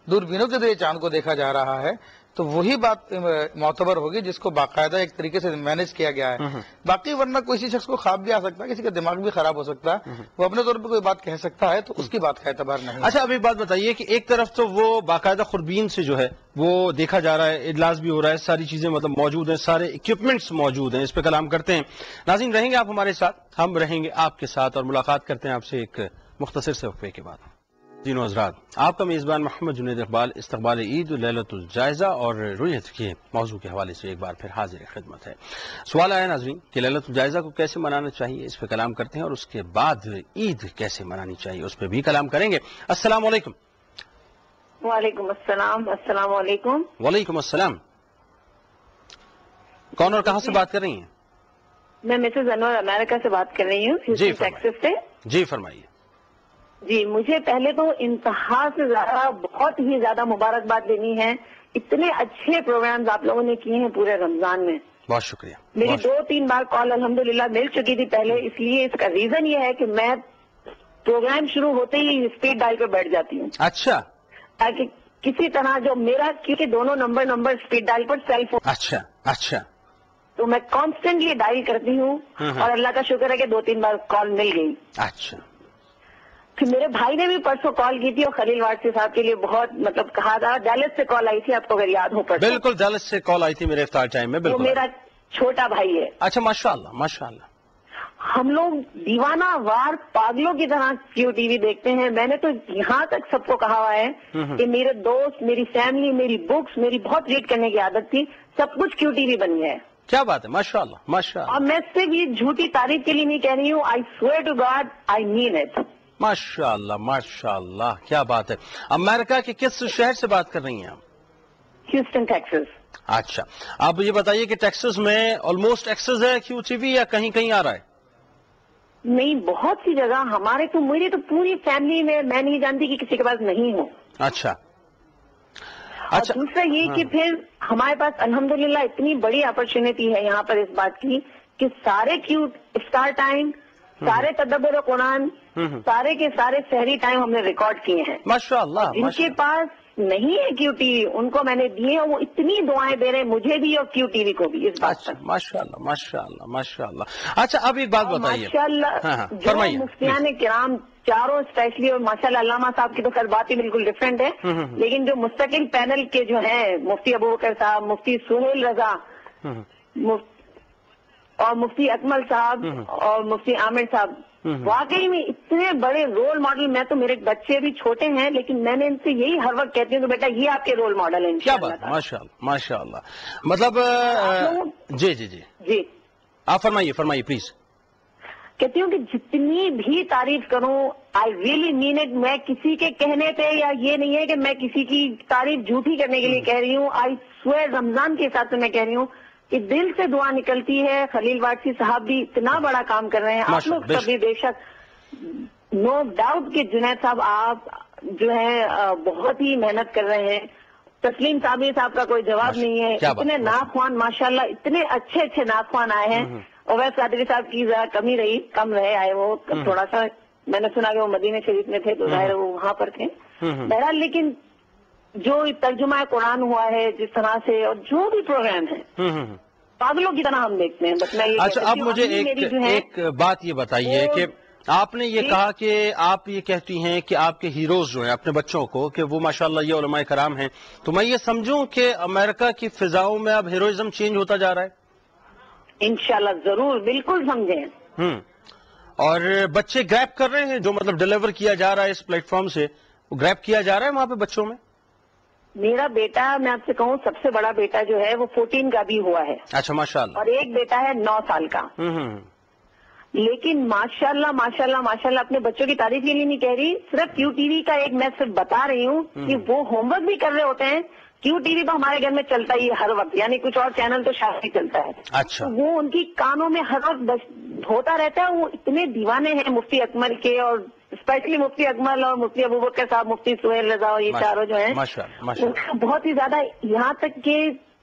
دوربینوں کے ذریعے چاند کو دیکھا جا رہا ہے، تو وہی بات معتبر ہوگی جس کو باقاعدہ ایک طریقے سے مینج کیا گیا ہے. باقی ورنہ کسی شخص کو خواب بھی آ سکتا ہے، کسی کا دماغ بھی خراب ہو سکتا ہے، وہ اپنے طور پہ کوئی بات کہہ سکتا ہے، تو اس کی بات کا اعتبار نہیں. اچھا، اب ایک بات بتائیے کہ ایک طرف تو وہ باقاعدہ خوربین سے جو ہے وہ دیکھا جا رہا ہے، اجلاس بھی ہو رہا ہے، ساری چیزیں مطلب موجود ہیں، سارے اکوپمنٹس موجود ہیں، اس پہ کلام کرتے ہیں. ناظرین، رہیں گے آپ ہمارے ساتھ، ہم رہیں گے آپ کے ساتھ، اور ملاقات کرتے ہیں آپ سے ایک مختصر سے وقفے کے بعد. تینوں حضرات، آپ کا میزبان محمد جنید اقبال استقبال عید لیلۃ الجائزہ اور رویت کے موضوع کے حوالے سے ایک بار پھر حاضر خدمت ہے. سوال آیا ناظرین کہ لیلۃ الجائزہ کو کیسے منانا چاہیے، اس پہ کلام کرتے ہیں، اور اس کے بعد عید کیسے منانی چاہیے اس پہ بھی کلام کریں گے. السلام علیکم. وعلیکم السلام. السلام علیکم. وعلیکم السلام. کون اور کہاں سے بات کر رہی ہیں؟ میں مسز انور امریکہ سے بات کر رہی ہوں، ٹیکسس سے. جی فرمائیے. جی، مجھے پہلے تو انتہا سے زیادہ، بہت ہی زیادہ مبارکباد دینی ہے. اتنے اچھے پروگرامز آپ لوگوں نے کیے ہیں پورے رمضان میں. بہت شکریہ. میری 2-3 بار کال الحمدللہ مل چکی تھی پہلے، اس لیے اس کا ریزن یہ ہے کہ میں پروگرام شروع ہوتے ہی اسپیڈ ڈائل پہ بیٹھ جاتی ہوں. اچھا. تاکہ کسی طرح جو میرا، کیونکہ دونوں نمبر اسپیڈ ڈائل پر سیل فون. اچھا اچھا. تو میں کانسٹنٹلی ڈائل کرتی ہوں، اور اللہ کا شکر ہے کہ 2-3 بار کال مل گئی. اچھا. پھر میرے بھائی نے بھی پرسوں کال کی تھی، اور خلیل وارسی صاحب کے لیے بہت مطلب کہا تھا. ڈیلس سے کال آئی تھی، آپ کو اگر یاد ہو. بالکل، ڈیلس سے کال آئی تھی میرے افطار ٹائم میں. بالکل، وہ میرا چھوٹا بھائی ہے. اچھا، ماشاء اللہ ماشاء اللہ. ہم لوگ دیوانہ وار پاگلوں کی طرح کیو ٹی وی دیکھتے ہیں. میں نے تو یہاں تک سب کو کہا ہوا ہے کہ میرے دوست، میری فیملی، میری بکس، میری بہت ریڈ کرنے کی عادت تھی، سب کچھ کیو ٹی وی بن گیا ہے. کیا بات ہے، ماشاء اللہ ماشاء اللہ. اور میں صرف یہ جھوٹی تعریف کے لیے نہیں کہہ رہی ہوں، I swear to God I mean it. ماشاء اللہ ماشاء اللہ، کیا بات ہے. امریکہ کے کس شہر سے بات کر رہی ہیں آپ؟ Houston, Texas. اچھا، آپ یہ بتائیے کہ ٹیکسس میں آلموسٹ ایکسس ہے کیو ٹی وی، یا کہیں کہیں آ رہا ہے؟ نہیں، بہت سی جگہ ہمارے تو، میری تو پوری فیملی میں میں نہیں جانتی کہ کسی کے پاس نہیں ہو. اچھا. اور دوسرا یہ کہ پھر ہمارے پاس الحمدللہ اتنی بڑی اپرچونٹی ہے یہاں پر اس بات کی کہ سارے افطار ٹائم، سارے تدبر قرآن، سارے کے سارے سحری ٹائم ہم نے ریکارڈ کیے ہیں. ماشاء اللہ. جن کے پاس نہیں ہے کیو ٹی وی، ان کو میں نے دیے، اور وہ اتنی دعائیں دے رہے ہیں مجھے بھی اور کیو ٹی وی کو بھی اس بات پر. ماشاء اللہ ماشاء اللہ ماشاء اللہ. اچھا، اب ایک بات بتائیے. ماشاء اللہ جو مفتیان کرام چاروں اسپیشلی، اور ماشاء اللہ علامہ صاحب کی تو خیر بات ہی بالکل ڈفرینٹ ہے، لیکن جو مستقل پینل کے جو ہیں، مفتی ابوبکر صاحب، مفتی سہیل رضا، اور مفتی اکمل صاحب، اور مفتی عامر صاحب، واقعی میں اتنے بڑے رول ماڈل. میں تو، میرے بچے بھی چھوٹے ہیں، لیکن میں نے ان سے یہی ہر وقت کہتی ہوں کہ بیٹا یہ آپ کے رول ماڈل ہیں. کیا بات، ماشاء اللہ ماشاء اللہ. مطلب جی جی جی جی آپ فرمائیے فرمائیے پلیز. کہتی ہوں کہ جتنی بھی تعریف کروں آئی ریئلی مین اٹ. میں کسی کے کہنے پہ یا یہ نہیں ہے کہ میں کسی کی تعریف جھوٹی کرنے کے لیے کہہ رہی ہوں. آئی سوئر رمضان کے حساب سے میں کہہ رہی ہوں کہ دل سے دعا نکلتی ہے. خلیل وارسی صاحب بھی اتنا بڑا کام کر رہے ہیں, آپ لوگ سب بھی بے شک, نو ڈاؤٹ کہ جنید صاحب آپ جو ہے بہت ہی محنت کر رہے ہیں. تسلیم صابری صاحب کا کوئی جواب نہیں ہے. اتنے ناخوان ماشاءاللہ اتنے اچھے اچھے ناخوان آئے ہیں. اویس قادری صاحب کی ذرا کمی رہی, کم رہے آئے وہ تھوڑا سا. میں نے سنا کہ وہ مدینہ شریف میں تھے تو ظاہر وہ وہاں پر تھے. بہرحال لیکن جو ترجمہ قرآن ہوا ہے جس طرح سے, اور جو بھی پروگرام ہے پاگلوں کی طرح ہم دیکھتے ہیں. بس میں یہ اچھا, اب مجھے ایک بات یہ بتائیے کہ آپ نے یہ کہا کہ آپ یہ کہتی ہیں کہ آپ کے ہیروز جو ہیں اپنے بچوں کو کہ وہ ماشاءاللہ یہ علماء کرام ہیں, تو میں یہ سمجھوں کہ امریکہ کی فضاؤں میں اب ہیروئزم چینج ہوتا جا رہا ہے؟ انشاءاللہ ضرور, بالکل سمجھیں. اور بچے گریب کر رہے ہیں جو مطلب ڈیلیور کیا جا رہا ہے اس پلیٹ فارم سے, وہ گریب کیا جا رہا ہے وہاں پہ بچوں میں؟ میرا بیٹا, میں آپ سے کہوں سب سے بڑا بیٹا جو ہے وہ 14 کا بھی ہوا ہے. اچھا ماشاءاللہ. اور ایک بیٹا ہے 9 سال کا. لیکن ماشاءاللہ ماشاءاللہ ماشاءاللہ اپنے بچوں کی تعریف کے لیے نہیں کہہ رہی, صرف کیو ٹی وی کا ایک میں صرف بتا رہی ہوں کہ وہ ہوم ورک بھی کر رہے ہوتے ہیں. کیو ٹی وی تو ہمارے گھر میں چلتا ہی ہے ہر وقت, یعنی کچھ اور چینل تو شاید ہی چلتا ہے. اچھا. وہ ان کی کانوں میں ہر وقت ہوتا رہتا ہے. وہ اتنے دیوانے ہیں مفتی اکمل کے, اور اسپیشلی مفتی اکمل اور مفتی ابوبکر صاحب, مفتی سہیل رضا, اور یہ چاروں جو ہیں بہت ہی زیادہ, یہاں تک کہ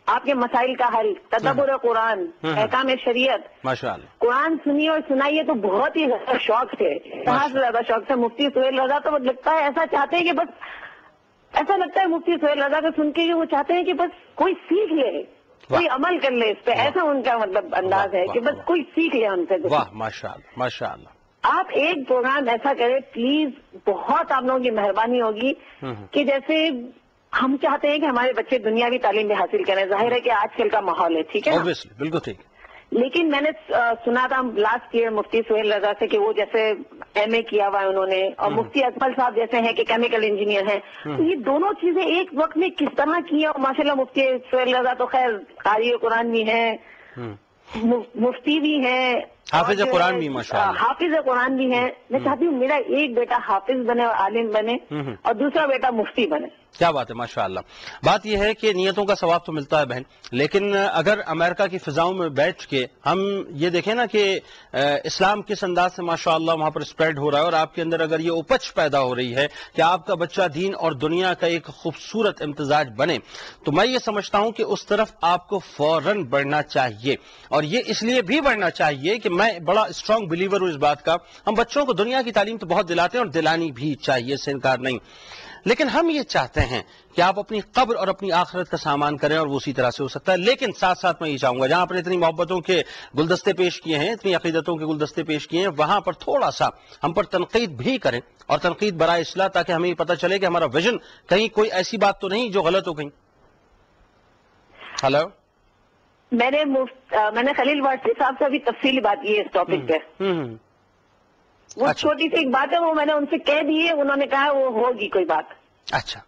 آپ کے مسائل کا حل, تدبر قرآن, احکام شریعت, قرآن سنیے اور سنائیے تو بہت ہی زیادہ شوق تھے, کہاں سے زیادہ شوق تھے. مفتی سہیل رضا تو لگتا ہے ایسا چاہتے ہیں کہ بس, ایسا لگتا ہے مفتی سہیل رضا کو سن کے وہ چاہتے ہیں کہ بس کوئی سیکھ لے, کوئی عمل کر لے اس پہ, ایسا ان کا مطلب انداز ہے کہ بس کوئی سیکھ لے ہم سے. واہ ماشاءاللہ ماشاءاللہ. آپ ایک پروگرام ایسا کریں پلیز, بہت آپ لوگوں کی مہربانی ہوگی, کہ جیسے ہم چاہتے ہیں کہ ہمارے بچے دنیاوی تعلیم بھی حاصل کریں. ظاہر ہے کہ آج کل کا ماحول ہے, ٹھیک ہے, بالکل ٹھیک. لیکن میں نے سنا تھا لاسٹ ایئر مفتی سہیل رضا سے کہ وہ جیسے ایم اے کیا ہوا ہے انہوں نے, اور مفتی اکمل صاحب جیسے ہیں کہ کیمیکل انجینئر ہیں, تو یہ دونوں چیزیں ایک وقت میں کس طرح کی ہیں. اور ماشاءاللہ مفتی سہیل رضا تو خیر قاری قرآن بھی ہیں, مفتی بھی ہیں, حافظ قرآن بھی ماشاءاللہ, حافظ قرآن بھی ہیں. میں چاہتی ہوں میرا ایک بیٹا حافظ بنے اور عالم بنے, اور دوسرا بیٹا مفتی بنے. کیا بات ہے ماشاءاللہ. بات یہ ہے کہ نیتوں کا ثواب تو ملتا ہے بہن, لیکن اگر امریکہ کی فضاؤں میں بیٹھ کے ہم یہ دیکھیں نا کہ اسلام کس انداز سے ماشاءاللہ وہاں پر اسپریڈ ہو رہا ہے, اور آپ کے اندر اگر یہ اپج پیدا ہو رہی ہے کہ آپ کا بچہ دین اور دنیا کا ایک خوبصورت امتزاج بنے, تو میں یہ سمجھتا ہوں کہ اس طرف آپ کو فوراً بڑھنا چاہیے. اور یہ اس لیے بھی بڑھنا چاہیے کہ میں بڑا اسٹرانگ بلیور ہوں اس بات کا, ہم بچوں کو دنیا کی تعلیم تو بہت دلاتے ہیں اور دلانی بھی چاہیے, اس سے انکار نہیں, لیکن ہم یہ چاہتے ہیں کہ آپ اپنی قبر اور اپنی آخرت کا سامان کریں, اور وہ اسی طرح سے ہو سکتا ہے. لیکن ساتھ ساتھ میں یہ چاہوں گا, جہاں پر اتنی محبتوں کے گلدستے پیش کیے ہیں, اتنی عقیدتوں کے گلدستے پیش کیے ہیں, وہاں پر تھوڑا سا ہم پر تنقید بھی کریں, اور تنقید برائے اصلاح, تاکہ ہمیں یہ پتہ چلے کہ ہمارا ویژن کہیں کوئی ایسی بات تو نہیں جو غلط ہو کہیں. ہلو, میں نے خلیل وارسی صاحب سے ابھی تفصیلی بات کی ہے اس ٹاپک پہ. وہ چھوٹی سی ایک بات ہے, وہ میں نے ان سے کہہ دی ہے, انہوں نے کہا وہ ہوگی کوئی بات. اچھا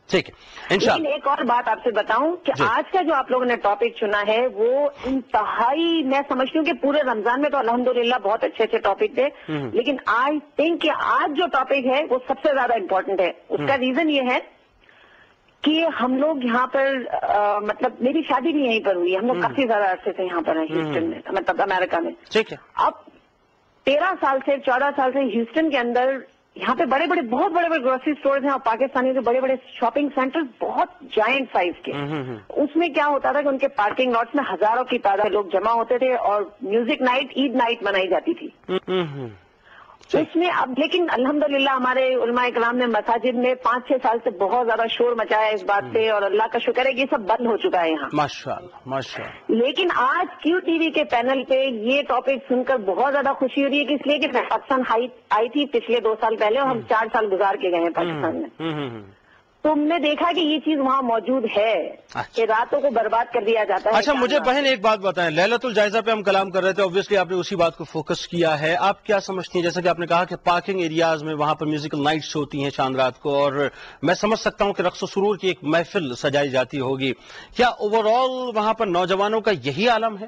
ٹھیک ہے انشاءاللہ. لیکن ایک اور بات آپ سے بتاؤں کہ آج کا جو آپ لوگوں نے ٹاپک چنا ہے وہ انتہائی, میں سمجھتی ہوں کہ پورے رمضان میں تو الحمدللہ بہت اچھے اچھے ٹاپک تھے, لیکن آئی تھنک کہ آج جو ٹاپک ہے وہ سب سے زیادہ امپورٹنٹ ہے. اس کا ریزن یہ ہے کہ ہم لوگ یہاں پر مطلب میری شادی بھی یہیں پر ہوئی ہے, ہم لوگ کافی زیادہ عرصے سے یہاں پر ہیں ہیوسٹن میں, مطلب امریکہ میں. ٹھیک ہے. اب 13 سال سے 14 سال سے ہیوسٹن کے اندر یہاں پہ بڑے بڑے بہت بڑے بڑے گروسری سٹورز ہیں, اور پاکستانی کے بڑے بڑے شاپنگ سینٹرز بہت جائنٹ سائز کے. اس میں کیا ہوتا تھا کہ ان کے پارکنگ لاٹس میں ہزاروں کی تعداد لوگ جمع ہوتے تھے, اور میوزک نائٹ, عید نائٹ منائی جاتی تھی. اس میں اب لیکن الحمدللہ ہمارے علماء اکرام نے مساجد میں 5-6 سال سے بہت زیادہ شور مچایا اس بات پہ, اور اللہ کا شکر ہے کہ یہ سب بند ہو چکا ہے یہاں ماشاءاللہ ماشاءاللہ. لیکن آج کیو ٹی وی کے پینل پہ یہ ٹاپک سن کر بہت زیادہ خوشی ہو رہی ہے, کہ اس لیے کہ پاکستان آئی تھی پچھلے 2 سال پہلے, اور ہم 4 سال گزار کے گئے ہیں پاکستان میں. تو ہم نے دیکھا کہ یہ چیز وہاں موجود ہے کہ راتوں کو برباد کر دیا جاتا ہے. اچھا مجھے بہن ایک بات بتائیں, لیلۃ الجائزہ پہ ہم کلام کر رہے تھے, اوبویسلی آپ نے اسی بات کو فوکس کیا ہے. آپ کیا سمجھتی ہیں, جیسا کہ آپ نے کہا کہ پارکنگ ایریاز میں وہاں پر میوزیکل نائٹس ہوتی ہیں چاند رات کو, اور میں سمجھ سکتا ہوں کہ رقص و سرور کی ایک محفل سجائی جاتی ہوگی, کیا اوور آل وہاں پر نوجوانوں کا یہی عالم ہے؟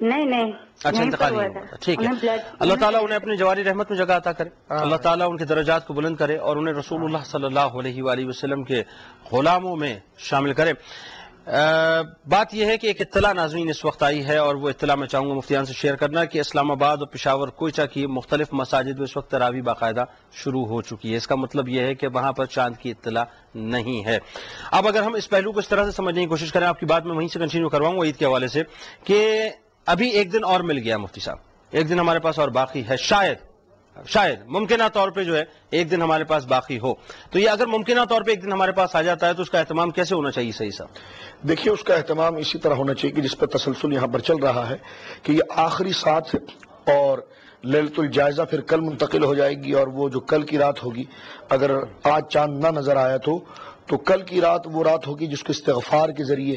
نہیں اچھا انتقال ہی ہوا، ٹھیک ہے. اللہ تعالیٰ انہیں اپنی جواری رحمت میں جگہ عطا کرے، اللہ تعالیٰ ان کے درجات کو بلند کرے اور انہیں رسول اللہ صلی اللہ علیہ وآلہ وسلم کے غلاموں میں شامل کرے. بات یہ ہے کہ ایک اطلاع ناظرین اس وقت آئی ہے اور وہ اطلاع میں چاہوں گا مفتیان سے شیئر کرنا کہ اسلام آباد اور پشاور کوئچہ کی مختلف مساجد میں اس وقت تراویح باقاعدہ شروع ہو چکی ہے. اس کا مطلب یہ ہے کہ وہاں پر چاند کی اطلاع نہیں ہے. اب اگر ہم اس پہلو کو اس طرح سے سمجھنے کی کوشش کریں، آپ کی بات میں وہیں سے کنٹینیو کرواؤں گا عید کے حوالے سے، کہ ابھی ایک دن اور مل گیا مفتی صاحب، ایک دن ہمارے پاس اور باقی ہے، شاید ممکنہ طور پہ جو ہے ایک دن ہمارے پاس باقی ہو. تو یہ اگر ممکنہ طور پہ ایک دن ہمارے پاس آ جاتا ہے تو اس کا اہتمام کیسے ہونا چاہیے صحیح صاحب؟ دیکھیے اس کا اہتمام اسی طرح ہونا چاہیے کہ جس پر تسلسل یہاں پر چل رہا ہے کہ یہ آخری ساتھ ہے اور لیلۃ الجائزہ پھر کل منتقل ہو جائے گی، اور وہ جو کل کی رات ہوگی، اگر آج چاند نہ نظر آیا تو کل کی رات وہ رات ہوگی جس کے استغفار کے ذریعے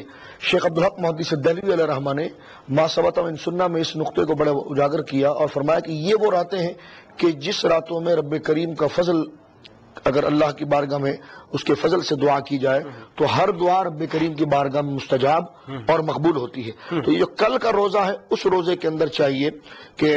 شیخ عبدالحق محدث دہلوی علیہ رحمہ نے ما ثبت من سنہ میں اس نقطے کو بڑے اجاگر کیا اور فرمایا کہ یہ وہ راتیں ہیں کہ جس راتوں میں رب کریم کا فضل اگر اللہ کی بارگاہ میں اس کے فضل سے دعا کی جائے تو ہر دعا رب کریم کی بارگاہ میں مستجاب اور مقبول ہوتی ہے. تو یہ جو کل کا روزہ ہے اس روزے کے اندر چاہیے کہ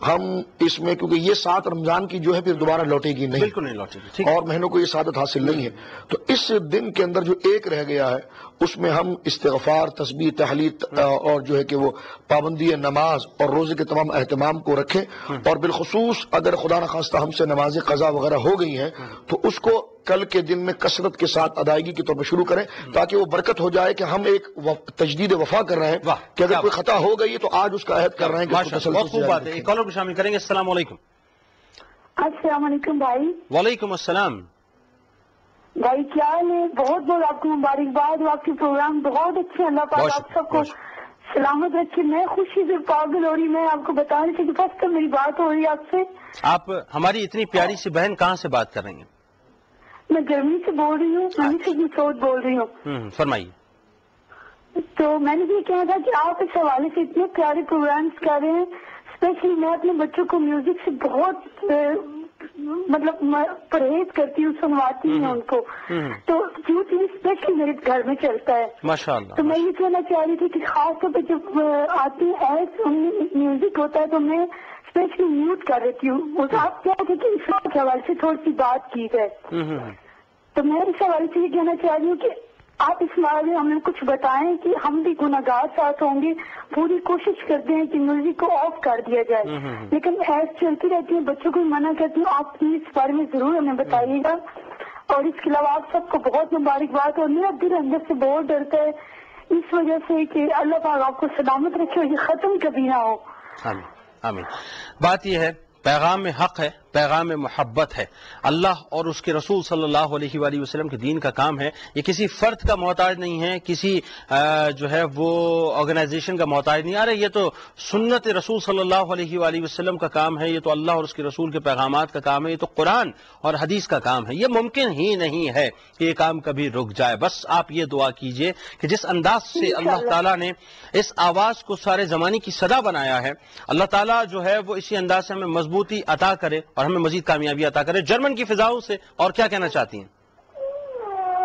ہم اس میں، کیونکہ یہ سات رمضان کی جو ہے پھر دوبارہ لوٹے گی نہیں، بالکل نہیں لوٹے گی، اور مہینوں کو یہ سعادت حاصل نہیں ہے. تو اس دن کے اندر جو ایک رہ گیا ہے اس میں ہم استغفار، تسبیح، تحلیل اور جو ہے کہ وہ پابندی نماز اور روزے کے تمام اہتمام کو رکھیں. اور بالخصوص اگر خدا نخواستہ ہم سے نماز قضا وغیرہ ہو گئی ہیں تو اس کو کل کے دن میں کثرت کے ساتھ ادائیگی کے طور پر شروع کریں تاکہ وہ برکت ہو جائے کہ ہم ایک تجدید وفا کر رہے ہیں کہ اگر کوئی خطا ہو گئی تو آج اس کا عہد کر رہے ہیں کہ بہت خوب بات ہے. ایک کالر کو شامل کریں گے. السلام علیکم. السلام علیکم بھائی. وعلیکم السلام. بھائی کیا ہے، بہت بہت آپ کو مبارکباد، آپ کے پروگرام بہت اچھے، اللہ پاک آپ سب کو سلامت رکھے. میں خوشی سے پاگل ہو رہی، میں آپ کو بتانے سے کہ فرسٹ ٹائم میری بات ہو رہی ہے آپ سے. آپ ہماری اتنی پیاری سی بہن کہاں سے بات کر رہی ہیں؟ میں جرمنی سے بول رہی ہوں، جرمنی سے مسعود بول رہی ہوں. فرمائیے. تو میں نے یہ کہا تھا کہ آپ اس حوالے سے اتنے پیارے پروگرامس کر رہے ہیں. اسپیشلی میں اپنے بچوں کو میوزک سے بہت مطلب پرہیز کرتی ہوں، سنواتی ہوں ان کو. تو جو چیز اسپیشلی میرے گھر میں چلتا ہے ماشاءاللہ. تو میں یہ کہنا چاہ رہی تھی کہ خاص طور پہ جب آتی ہے میوزک ہوتا ہے تو میں اسپیشلی میوٹ کر رہتی ہوں. آپ کیا تھے کہ اسلام کے حوالے سے تھوڑی سی بات کی جائے. تو میں اس حوالے سے یہ کہنا چاہ رہی ہوں کہ آپ اس بارے میں ہمیں کچھ بتائیں کہ ہم بھی گناہگار ساتھ ہوں گے. پوری کوشش کرتے ہیں کہ میوزک کو آف کر دیا جائے لیکن ایس چلتی رہتی ہے، بچوں کو منع کرتی ہوں. آپ پلیز اس بارے میں ضرور ہمیں بتائیے گا. اور اس کے علاوہ آپ سب کو بہت مبارکباد. اور میرا دل اندر سے بہت ڈرتا ہے اس وجہ سے کہ اللہ پاک آپ کو سلامت رکھے اور یہ ختم کبھی نہ ہو. آمین آمین. بات یہ ہے، پیغام حق ہے، پیغام محبت ہے. اللہ اور اس کے رسول صلی اللہ علیہ وآلہ وسلم کے دین کا کام ہے. یہ کسی فرد کا محتاج نہیں ہے، کسی جو ہے وہ آرگنائزیشن کا محتاج نہیں. یہ تو سنت رسول صلی اللہ علیہ وآلہ وسلم کا کام ہے، یہ تو اللہ اور اس کے رسول کے پیغامات کا کام ہے، یہ تو قرآن اور حدیث کا کام ہے. یہ ممکن ہی نہیں ہے کہ یہ کام کبھی رک جائے. بس آپ یہ دعا کیجئے کہ جس انداز سے اللہ تعالیٰ نے اس آواز کو سارے زمانے کی صدا بنایا ہے، اللہ تعالیٰ جو ہے وہ اسی انداز سے ہمیں مضبوطی عطا کرے اور ہمیں مزید کامیابی عطا کرے. جرمن کی فضاؤں سے اور کیا کہنا چاہتی ہیں؟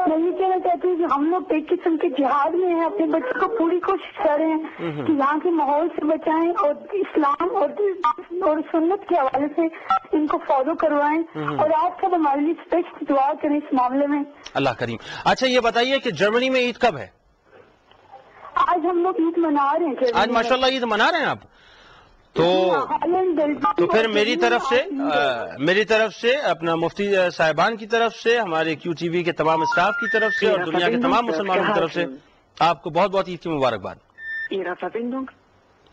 میں یہ کہنا چاہتی ہوں کہ ہم لوگ ایک قسم کے جہاد میں ہیں، اپنے بچوں کو پوری کوشش کر رہے ہیں کہ یہاں کے ماحول سے بچائیں اور اسلام اور سنت کے حوالے سے ان کو فالو کروائیں. اور آپ سب ہمارے لیے اسپیشل دعا کریں اس معاملے میں. اللہ کریم. اچھا یہ بتائیے کہ جرمنی میں عید کب ہے؟ آج ہم لوگ عید منا رہے ہیں. آج ماشاءاللہ عید منا رہے ہیں آپ؟ تو پھر میری طرف سے اپنا مفتی صاحبان کی طرف سے، ہمارے کیو ٹی وی کے تمام اسٹاف کی طرف سے اور دنیا کے تمام مسلمانوں کی طرف سے آپ کو بہت بہت عید کی مبارکباد.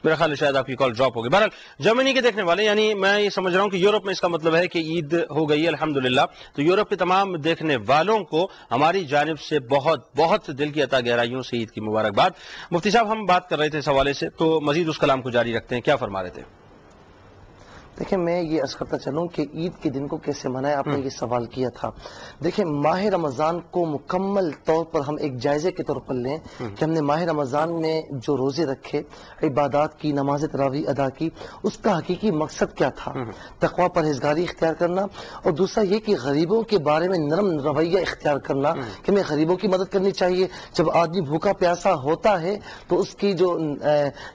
میرا خیال ہے شاید آپ کی کال ڈراپ ہوگی. بہرحال جرمنی کے دیکھنے والے، یعنی میں یہ سمجھ رہا ہوں کہ یورپ میں اس کا مطلب ہے کہ عید ہو گئی ہے الحمدللہ. تو یورپ کے تمام دیکھنے والوں کو ہماری جانب سے بہت بہت دل کی عطا گہرائیوں سے عید کی مبارکباد. مفتی صاحب ہم بات کر رہے تھے اس حوالے سے، تو مزید اس کلام کو جاری رکھتے ہیں. کیا فرما رہے تھے؟ دیکھیں میں یہ عرض کرتا چلوں کہ عید کے دن کو کیسے منائے، آپ نے یہ سوال کیا تھا. دیکھیں ماہ رمضان کو مکمل طور پر ہم ایک جائزے کے طور پر لیں کہ ہم نے ماہ رمضان میں جو روزے رکھے، عبادات کی، نماز تراویح ادا کی، اس کا حقیقی مقصد کیا تھا؟ تقوی پرہیزگاری اختیار کرنا، اور دوسرا یہ کہ غریبوں کے بارے میں نرم رویہ اختیار کرنا کہ میں غریبوں کی مدد کرنی چاہیے. جب آدمی بھوکا پیاسا ہوتا ہے تو اس کی جو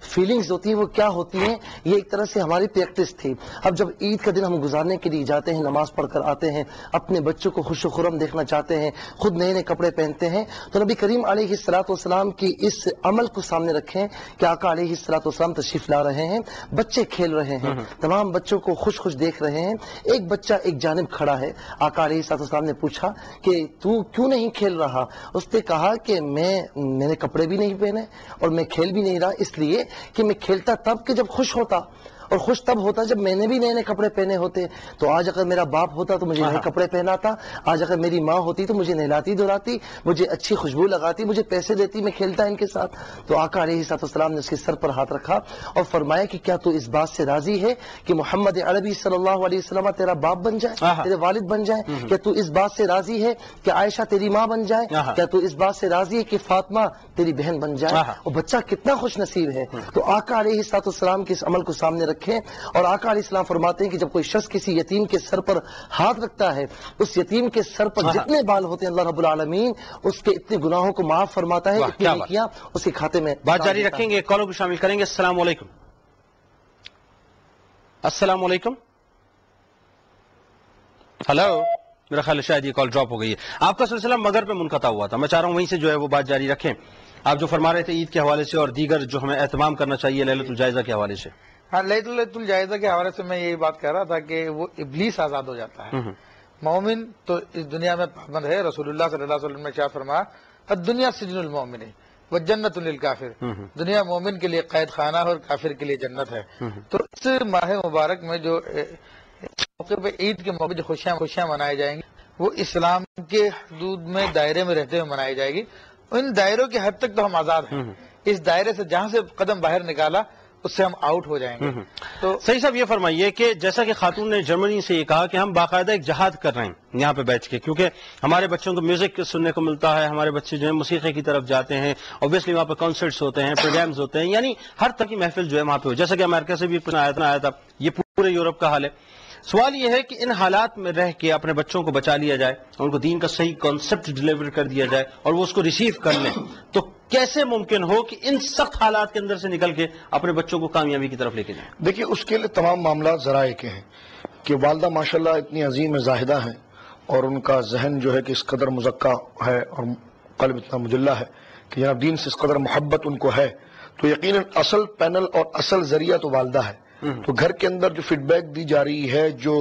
فیلنگز ہوتی ہیں وہ کیا ہوتی ہیں، یہ ایک طرح سے ہماری پریکٹس تھی. اب جب عید کا دن ہم گزارنے کے لیے جاتے ہیں، نماز پڑھ کر آتے ہیں، اپنے بچوں کو خوش و خرم دیکھنا چاہتے ہیں، خود نئے نئے کپڑے پہنتے ہیں، تو نبی کریم علیہ الصلوۃ والسلام کی اس عمل کو سامنے رکھیں کہ آقا علیہ الصلوۃ والسلام تشریف لا رہے ہیں، بچے کھیل رہے ہیں، تمام بچوں کو خوش خوش دیکھ رہے ہیں. ایک بچہ ایک جانب کھڑا ہے، آقا علیہ الصلوۃ والسلام نے پوچھا کہ تو کیوں نہیں کھیل رہا؟ اس نے کہا کہ میں نے کپڑے بھی نہیں پہنے اور میں کھیل بھی نہیں رہا، اس لیے کہ میں کھیلتا تب کہ جب خوش ہوتا، اور خوش تب ہوتا جب میں نے بھی نئے نئے کپڑے پہنے ہوتے. تو آج اگر میرا باپ ہوتا تو مجھے نئے کپڑے پہناتا، آج اگر میری ماں ہوتی تو مجھے نہلاتی دھلاتی، مجھے اچھی خوشبو لگاتی، مجھے پیسے دیتی، میں کھیلتا ان کے ساتھ. تو آقا علیہ السلام نے اس کے سر پر ہاتھ رکھا اور فرمایا کہ کیا تو اس بات سے راضی ہے کہ محمد عربی صلی اللہ علیہ وسلم تیرا باپ بن جائے، تیرے والد بن جائے؟ کیا تو اس بات سے راضی ہے کہ عائشہ تیری ماں بن جائے؟ کیا تو اس بات سے راضی ہے کہ فاطمہ تیری بہن بن جائے؟ اور بچہ کتنا خوش نصیب ہے. تو آقا علیہ السلام کے اس عمل کو سامنے رکھیں، اور آقا علیہ السلام فرماتے ہیں کہ جب کوئی شخص کسی یتیم کے سر پر ہاتھ رکھتا ہے، اس یتیم کے سر پر جتنے بال ہوتے ہیں اللہ رب العالمین اس کے اتنے گناہوں کو معاف فرماتا ہے، اتنی نیکیاں اس کے کھاتے میں. بات جاری رکھیں گے، کالوں کو شامل کریں گے. السلام علیکم. السلام علیکم. ہلو، میرا خیال ہے شاید یہ کال ڈراپ ہو گئی ہے. آپ کا سلسلہ مگر پہ منقطع ہوا تھا، میں چاہ رہا ہوں وہیں سے جو ہے وہ بات جاری رکھیں. آپ جو فرما رہے تھے عید کے حوالے سے اور دیگر جو ہمیں اہتمام کرنا چاہیے لیلۃ الجائزہ کے حوالے سے. ہاں، لیلۃ الجائزہ کے حوالے سے میں یہی بات کہہ رہا تھا کہ وہ ابلیس آزاد ہو جاتا ہے. مومن تو اس دنیا میں پابند ہے. رسول اللہ صلی اللہ علیہ وسلم نے کیا فرمایا؟ الدنیا سجن المومن وجنت للکافر. دنیا مومن کے لیے قید خانہ اور کافر کے لیے جنت ہے. تو اس ماہ مبارک میں جو موقع پہ عید کے موقع جو خوشیاں منائی جائیں گی وہ اسلام کے حدود میں دائرے میں رہتے ہوئے منائی جائے گی. ان دائروں کی حد تک تو ہم آزاد ہیں. اس دائرے سے جہاں سے قدم باہر نکالا اس سے ہم آؤٹ ہو جائیں گے. تو صحیح صاحب یہ فرمائیے کہ جیسا کہ خاتون نے جرمنی سے یہ کہا کہ ہم باقاعدہ ایک جہاد کر رہے ہیں یہاں پہ بیٹھ کے، کیونکہ ہمارے بچوں کو میوزک سننے کو ملتا ہے، ہمارے بچے جو ہے موسیقی کی طرف جاتے ہیں، اوبیسلی وہاں پہ کانسرٹس ہوتے ہیں، پروگرامز ہوتے ہیں، یعنی ہر طرح کی محفل جو ہے وہاں پہ ہو. جیسا کہ امریکہ سے بھی آیا تھا، یہ پورے یورپ کا حال ہے. سوال یہ ہے کہ ان حالات میں رہ کے اپنے بچوں کو بچا لیا جائے، ان کو دین کا صحیح کانسیپٹ ڈیلیور کر دیا جائے اور وہ اس کو ریسیو کر لیں، تو کیسے ممکن ہو کہ ان سخت حالات کے اندر سے نکل کے اپنے بچوں کو کامیابی کی طرف لے کے جائیں؟ دیکھیے اس کے لیے تمام معاملات ذرائع کے ہیں کہ والدہ ماشاءاللہ اتنی عظیم زاہدہ ہیں اور ان کا ذہن جو ہے کہ اس قدر مزکہ ہے اور قلب اتنا مجلہ ہے کہ جناب دین سے اس قدر محبت ان کو ہے، تو یقیناً اصل پینل اور اصل ذریعہ تو والدہ ہے. تو گھر کے اندر جو فیڈ بیک دی جا رہی ہے، جو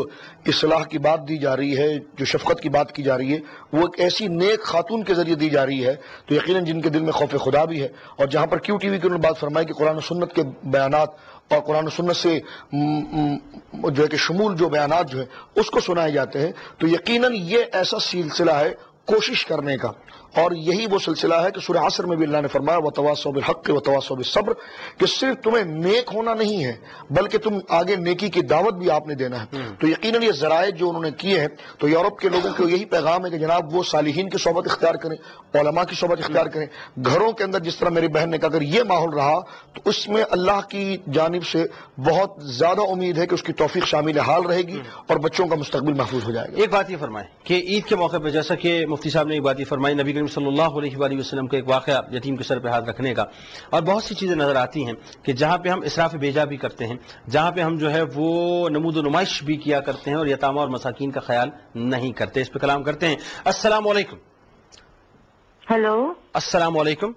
اصلاح کی بات دی جا رہی ہے، جو شفقت کی بات کی جا رہی ہے، وہ ایک ایسی نیک خاتون کے ذریعے دی جا رہی ہے تو یقیناً جن کے دل میں خوف خدا بھی ہے. اور جہاں پر کیو ٹی وی کی انہوں نے بات فرمائی کہ قرآن و سنت کے بیانات اور قرآن و سنت سے جو ہے کہ شمول جو بیانات جو ہے اس کو سنائے جاتے ہیں، تو یقیناً یہ ایسا سلسلہ ہے کوشش کرنے کا. اور یہی وہ سلسلہ ہے کہ سورہ عصر میں بھی اللہ نے فرمایا وَتَوَاصَوْا بِالْحَقِّ وَتَوَاصَوْا بِالصَّبْرِ کہ صرف تمہیں نیک ہونا نہیں ہے بلکہ تم آگے نیکی کی دعوت بھی آپ نے دینا ہے. تو یقیناً یہ ذرائع جو انہوں نے کیے ہیں تو یورپ کے لوگوں کو یہی پیغام ہے کہ جناب وہ صالحین کی صحبت اختیار کریں، علماء کی صحبت اختیار کریں. گھروں کے اندر جس طرح میری بہن نے کہا اگر یہ ماحول رہا تو اس میں اللہ کی جانب سے بہت زیادہ امید ہے کہ اس کی توفیق شامل حال رہے گی اور بچوں کا مستقبل محفوظ ہو جائے گا. ایک بات یہ فرمائیں کہ عید کے موقع پہ جیسا کہ مفتی صاحب نے ایک بات یہ فرمائی نبی کریم صلی اللہ علیہ وآلہ وسلم کا ایک واقعہ یتیم کے سر پہ ہاتھ رکھنے کا، اور بہت سی چیزیں نظر آتی ہیں کہ جہاں پہ ہم اسراف بیجا بھی کرتے ہیں، جہاں پہ ہم جو ہے وہ نمود و نمائش بھی کیا کرتے ہیں اور یتامى اور مساکین کا خیال نہیں کرتے. اس پہ کلام کرتے ہیں. السلام علیکم. ہیلو. السلام علیکم.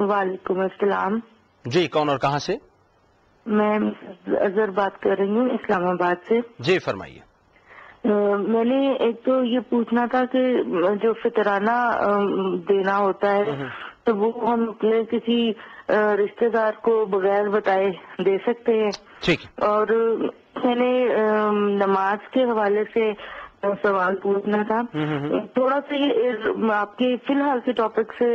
وعلیکم السلام. جی کون اور کہاں سے؟ میں اظہر بات کر رہی ہوں اسلام آباد سے. جی فرمائیے. میں نے ایک تو یہ پوچھنا تھا کہ جو فطرانہ دینا ہوتا ہے تو وہ ہم اپنے کسی رشتہ دار کو بغیر بتائے دے سکتے ہیں؟ ٹھیک. اور میں نے نماز کے حوالے سے سوال پوچھنا تھا. تھوڑا سا یہ آپ کے فی الحال کے ٹاپک سے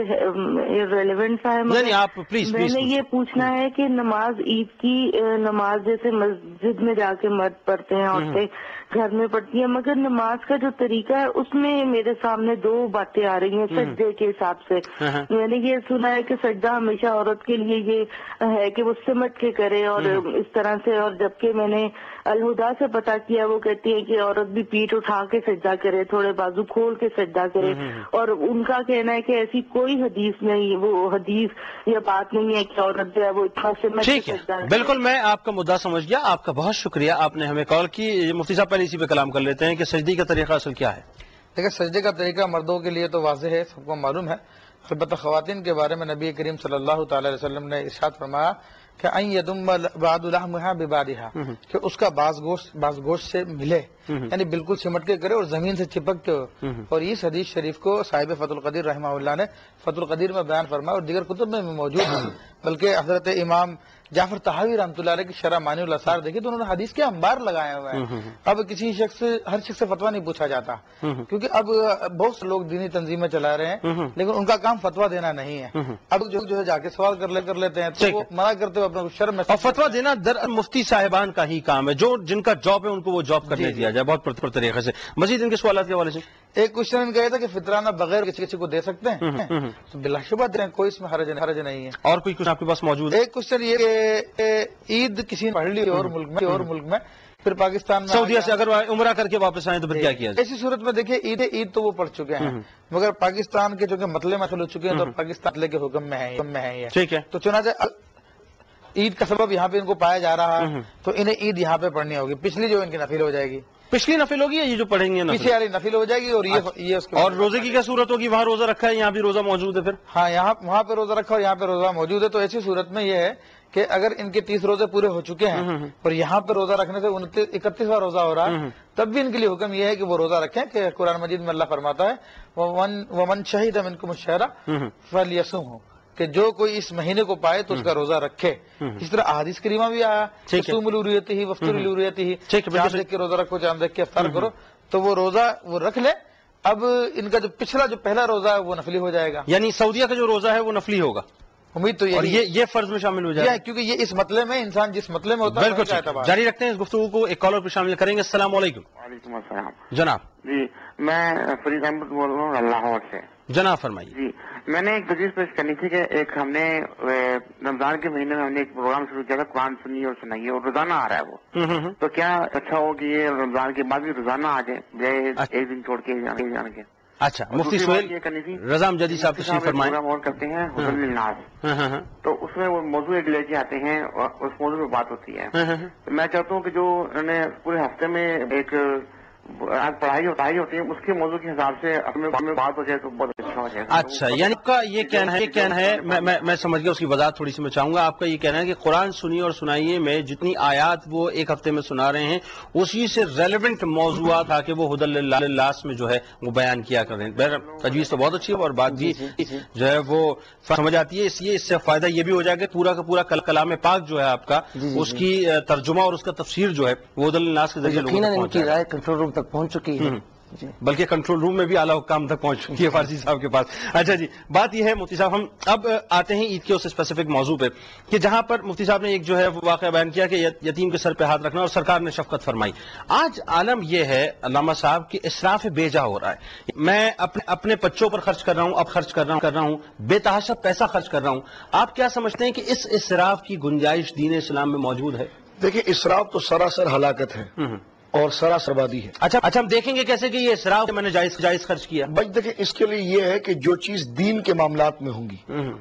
ریلیونٹ ہے. میں نے یہ پوچھنا ہے کہ نماز عید کی نماز جیسے مسجد میں جا کے مرد پڑھتے ہیں، عورتیں گھر میں پڑھتی ہیں، مگر نماز کا جو طریقہ ہے اس میں میرے سامنے دو باتیں آ رہی ہیں سجدے کے حساب سے. میں نے یہ سنا ہے کہ سجدہ ہمیشہ عورت کے لیے یہ ہے کہ وہ سمٹ کے کرے اور اس طرح سے، اور جبکہ میں نے الہدا سے پتا کیا وہ کہتی ہے کہ عورت بھی پیٹھ اٹھا کے سجدہ کرے، تھوڑے بازو کھول کے سجدہ کرے. اور ان کا کہنا ہے کہ ایسی کوئی حدیث نہیں، وہ حدیث یا بات نہیں ہے کہ عورت جو ہے وہ اتنا سمٹ کے سجدہ کرے. بالکل، میں آپ کا مدعا سمجھ گیا. آپ کا بہت شکریہ، آپ نے ہمیں کال کی. مفتی صاحب پہلے اسی پہ کلام کر لیتے ہیں کہ سجدے کا طریقہ اصل کیا ہے. دیکھیں، سجدے کا طریقہ مردوں کے لیے تو واضح ہے، سب کو معلوم ہے. البتہ خواتین کے بارے میں نبی کریم صلی اللہ تعالی علیہ وسلم نے ارشاد فرمایا کہ ان یدم بعض لحمها ببعضها، کہ اس کا بعض گوشت سے ملے، یعنی بالکل سمٹ کے کرے اور زمین سے چپک کے. اور اس حدیث شریف کو صاحب فتح القدیر رحمہ اللہ نے فتح القدیر میں بیان فرمایا اور دیگر کتب میں موجود ہے. بلکہ حضرت امام جعفر طحاوی رحمۃ اللہ علیہ کی شرح مانی الاثار دیکھی تو انہوں نے حدیث کے انبار لگائے ہوئے ہیں. اب کسی ہر شخص سے فتویٰ نہیں پوچھا جاتا، کیونکہ اب بہت سے لوگ دینی تنظیمیں چلا رہے ہیں لیکن ان کا کام فتویٰ دینا نہیں ہے. اب جو ہے جا کے سوال کر لیتے ہیں تو وہ منع کرتے ہوئے اپنے شرم میں. اور فتویٰ دینا در مفتی صاحبان کا ہی کام ہے، جو جن کا جاب ہے ان کو وہ جاب کرنے دیا جائے بہت پرتپر طریقے سے. مزید ان کے سوالات کے حوالے سے ایک کوشچن ان کا یہ تھا کہ فطرانہ بغیر کسی کو دے سکتے ہیں؟ تو بلا شبہ دیں، کوئی اس میں حرج نہیں ہے. اور کوئی کچھ آپ کے پاس موجود ہے؟ ایک کوشچن یہ کہ عید کسی نے پڑھ لی اور ملک میں پھر پاکستان میں سعودیہ سے اگر عمرہ کر کے واپس آئیں تو پھر کیا کیا جائے؟ ایسی صورت میں دیکھیے عید تو وہ پڑھ چکے ہیں مگر پاکستان کے جو کہ مسئلے مسئلے ہو چکے ہیں تو پاکستان کے حکم میں ہے. ٹھیک ہے، تو چنانچہ عید کا سبب یہاں پہ ان کو پایا جا رہا ہے تو انہیں عید یہاں پہ پڑھنی ہوگی. پچھلی جو ان کی نفل ہو جائے گی، پچھلی نفل ہوگی، یہ جو پڑھیں گے پیچھے والی نفل ہو جائے گی. اور یہ اس اور روزے کی کیا صورت ہوگی؟ وہاں روزہ رکھا ہے، یہاں بھی روزہ موجود ہے. پھر ہاں، وہاں پہ روزہ رکھا اور یہاں پہ روزہ موجود ہے. تو ایسی صورت میں یہ ہے کہ اگر ان کے 30 روزے پورے ہو چکے ہیں اور یہاں پہ روزہ رکھنے سے 31واں روزہ ہو رہا ہے تب بھی ان کے لیے حکم یہ ہے کہ وہ روزہ رکھیں کہ قرآن مجید میں اللہ فرماتا ہے وَمَنْ شَهِدَ مِنْكُمُ الشَّهْرَ فَلْيَصُمْهُ، کہ جو کوئی اس مہینے کو پائے تو اس کا روزہ رکھے. اس طرح احادیث کریمہ بھی آیا صوموا لرؤیتہ وافطروا لرؤیتہ، چاند دیکھ کے روزہ رکھو، چاند دیکھ کے افطار کرو. تو وہ روزہ وہ رکھ لے. اب ان کا جو پہلا روزہ ہے وہ نفلی ہو جائے گا، یعنی سعودیہ کا جو روزہ ہے وہ نفلی ہوگا. امید تو یہ فرض میں شامل ہو جائے گا کیونکہ یہ اس مسئلے میں انسان جس مسئلے میں ہوتا ہے. بالکل، جاری رکھتے ہیں اس گفتگو کو، ایک کالر پہ شامل کریں گے. السلام علیکم. وعلیکم السلام جناب. جی، میں فرید احمد بول رہا ہوں لاہور سے. جناب فرمائیے. جی، میں نے ایک تجویز پیش کرنی تھی کہ ایک ہم نے رمضان کے مہینے میں ہم نے ایک پروگرام شروع کیا تھا قرآن سنیے اور سنائیے، اور روزانہ آ رہا ہے وہ. تو کیا اچھا ہو کہ یہ رمضان کے بعد بھی روزانہ آ جائے، ایک دن چھوڑ کے جان کے. اچھا، مفتی سہیل رضا امجدی صاحب تشریف فرمائیں. اور کرتے ہیں حسن للناس، تو اس میں وہ موضوع ایک لے کے آتے ہیں اور اس موضوع پہ بات ہوتی ہے. میں چاہتا ہوں کہ جو انہوں نے پورے ہفتے میں ایک پڑھائی ہوتی ہے اس کے موضوع کے حساب سے اپنے بات ہو جائے تو بہت اچھا ہو جائے گا. اچھا، یعنی آپ کا یہ کہنا ہے میں سمجھ گیا، اس کی وضاحت تھوڑی سی میں چاہوں گا. آپ کا یہ کہنا ہے کہ قرآن سنیے اور سنائیے میں جتنی آیات وہ ایک ہفتے میں سنا رہے ہیں اسی سے ریلیونٹ موضوعات تاکہ وہ ہدی للناس میں جو ہے وہ بیان کیا کر رہے ہیں. بہرحال تجویز تو بہت اچھی ہے اور بات بھی جو ہے وہ سمجھ آتی ہے. اس سے فائدہ یہ بھی ہو جائے گا پورا کا پورا کلام پاک جو ہے آپ کا اس کی ترجمہ اور اس کا تفسیر جو ہے وہ ہدی للناس کے ذریعے ان کی رائے کنٹرول روم تک پہنچ چکی ہے، بلکہ کنٹرول روم میں بھی اعلیٰ حکام تک پہنچ چکی ہے فارسی صاحب کے پاس. اچھا جی، بات یہ ہے مفتی صاحب، ہم اب آتے ہیں عید کے اس اسپیسیفک موضوع پہ کہ جہاں پر مفتی صاحب نے ایک جو ہے وہ واقعہ بیان کیا کہ یتیم کے سر پہ ہاتھ رکھنا اور سرکار نے شفقت فرمائی. آج عالم یہ ہے علامہ صاحب کہ اسراف بے جا ہو رہا ہے. میں اپنے بچوں پر خرچ کر رہا ہوں، اب خرچ کر رہا ہوں بے تحاشا پیسہ خرچ کر رہا ہوں. آپ کیا سمجھتے ہیں کہ اس اسراف کی گنجائش دین اسلام میں موجود ہے؟ دیکھیں، اسراف تو سراسر ہلاکت ہے اور سراسر بربادی ہے. اچھا ہم دیکھیں گے کیسے کہ یہ اسراف میں نے جائز خرچ کیا. بھائی دیکھیں، اس کے لیے یہ ہے کہ جو چیز دین کے معاملات میں ہوں گی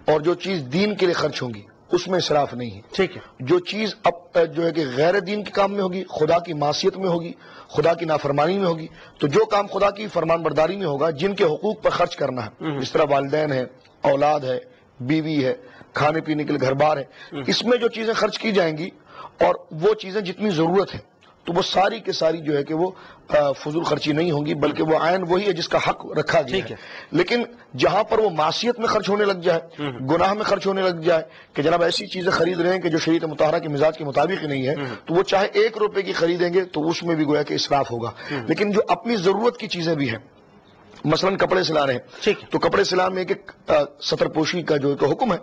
اور جو چیز دین کے لیے خرچ ہوں گی اس میں اسراف نہیں ہے. ٹھیک ہے. جو چیز اب جو ہے کہ غیر دین کے کام میں ہوگی، خدا کی معصیت میں ہوگی، خدا کی نافرمانی میں ہوگی، تو جو کام خدا کی فرمان برداری میں ہوگا، جن کے حقوق پر خرچ کرنا ہے، جس طرح والدین ہے، اولاد ہے، بیوی ہے، کھانے پینے کے لیے گھر بار ہے، اس میں جو چیزیں خرچ کی جائیں گی اور وہ چیزیں جتنی ضرورت ہے تو وہ ساری کے ساری جو ہے کہ وہ فضول خرچی نہیں ہوں گی، بلکہ وہ عین وہی ہے جس کا حق رکھا گیا ہے۔ لیکن جہاں پر وہ معصیت میں خرچ ہونے لگ جائے، گناہ میں خرچ ہونے لگ جائے کہ جناب ایسی چیزیں خرید رہے ہیں کہ جو شریعت مطہرہ کے مزاج کے مطابق ہی نہیں ہے، تو وہ چاہے 1 روپے کی خریدیں گے تو اس میں بھی گویا کہ اسراف ہوگا۔ لیکن جو اپنی ضرورت کی چیزیں بھی ہیں، مثلاً کپڑے سلا رہے ہیں تو کپڑے سلانے میں ایک سطر پوشی کا جو حکم ہے،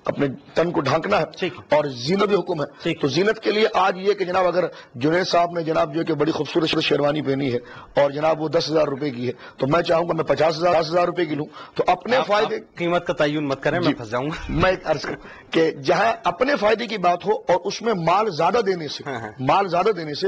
اپنے تن کو ڈھانکنا ہے، اور زینت بھی حکم ہے۔ تو زینت کے لیے آج یہ کہ جناب اگر جنید صاحب نے جناب جو کہ بڑی خوبصورت شیروانی پہنی ہے اور جناب وہ 10,000 روپے کی ہے، تو میں چاہوں گا میں 50,000 روپے کی لوں، تو اپنے فائدے قیمت کا تعین مت کریں، میں پھنس جاؤں گا۔ میں ایک عرض کروں کہ جہاں اپنے فائدے کی بات ہو اور اس میں مال زیادہ دینے سے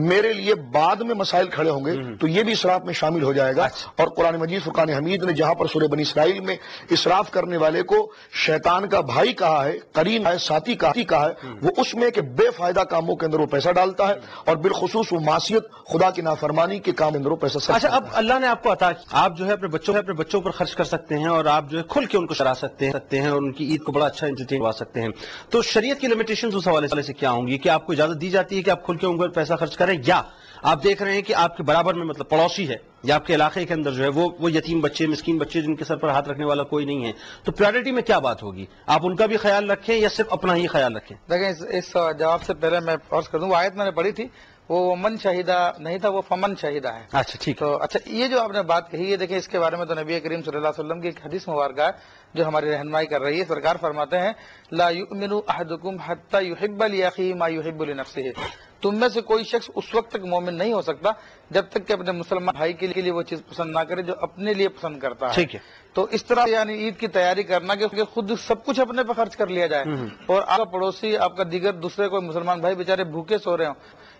میرے لیے بعد میں مسائل کھڑے ہوں گے، تو یہ بھی اسراف میں شامل ہو جائے گا۔ اور قرآن مجید فرقان حمید نے جہاں پر سورہ بنی اسرائیل میں اسراف کرنے والے کو شیطان کا بھائی کہا ہے، قرین ہے، ساتھی کہا ہے، وہ اس میں کہ بے فائدہ کاموں کے اندر وہ پیسہ ڈالتا ہے، اور بالخصوص وہ معصیت، خدا کی نافرمانی کے کام کے اندر وہ پیسہ سب۔ اچھا، اب اللہ نے آپ کو عطا کیا، آپ جو ہے اپنے بچوں پر خرچ کر سکتے ہیں، اور آپ جو ہے کھل کے ان کو شرا سکتے ہیں اور ان کی عید کو بڑا اچھا انٹرٹین کروا سکتے ہیں۔ تو شریعت کی لمیٹیشنز اس حوالے سے کیا ہوں گی کہ آپ کو اجازت دی جاتی ہے کہ آپ کھل کے ان پر پیسہ خرچ کریں، یا آپ دیکھ رہے ہیں کہ آپ کے برابر میں مطلب پڑوسی ہے یا آپ کے علاقے کے اندر جو ہے وہ یتیم بچے، مسکین بچے جن کے سر پر ہاتھ رکھنے والا کوئی نہیں ہے، تو پریورٹی میں کیا بات ہوگی؟ آپ ان کا بھی خیال رکھیں یا صرف اپنا ہی خیال رکھیں؟ دیکھیں، اس جواب سے پہلے میں عرض کر دوں، وہ آیت میں نے پڑھی تھی، وہ من شہیدہ نہیں تھا، وہ فمن شہیدہ ہے۔ اچھا ٹھیک۔ تو اچھا، یہ جو آپ نے بات کہی ہے، دیکھیں اس کے بارے میں تو نبی کریم صلی اللہ علیہ وسلم کی ایک حدیث مبارکہ ہے جو ہماری رہنمائی کر رہی ہے۔ سرکار فرماتے ہیں، لا یؤمن احدکم حتی یحب لاخیہ ما یحب لنفسہ، تم میں سے کوئی شخص اس وقت تک مومن نہیں ہو سکتا جب تک کہ اپنے مسلمان بھائی کے لیے وہ چیز پسند نہ کرے جو اپنے لیے پسند کرتا ہے۔ ٹھیک ہے۔ تو اس طرح یعنی عید کی تیاری کرنا کہ خود سب کچھ اپنے پہ خرچ کر لیا جائے، اور آپ کا پڑوسی، آپ کا دیگر دوسرے کوئی مسلمان بھائی بیچارے بھوکے سو رہے ہوں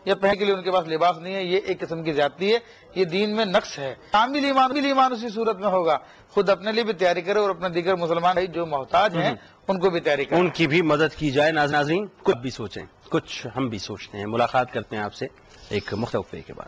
یا پہننے کے لیے ان کے پاس لباس نہیں ہے، یہ ایک قسم کی زیادتی ہے، یہ دین میں نقص ہے۔ کامل ایمان اسی صورت میں ہوگا، خود اپنے لیے بھی تیاری کرے اور اپنے دیگر مسلمان بھائی جو محتاج ہیں ان کو بھی تیاری کرے، ان کی بھی مدد کی جائے۔ ناظرین، کچھ بھی سوچیں، کچھ ہم بھی سوچتے ہیں۔ ملاقات کرتے ہیں آپ سے ایک مختصر وقفے کے بعد۔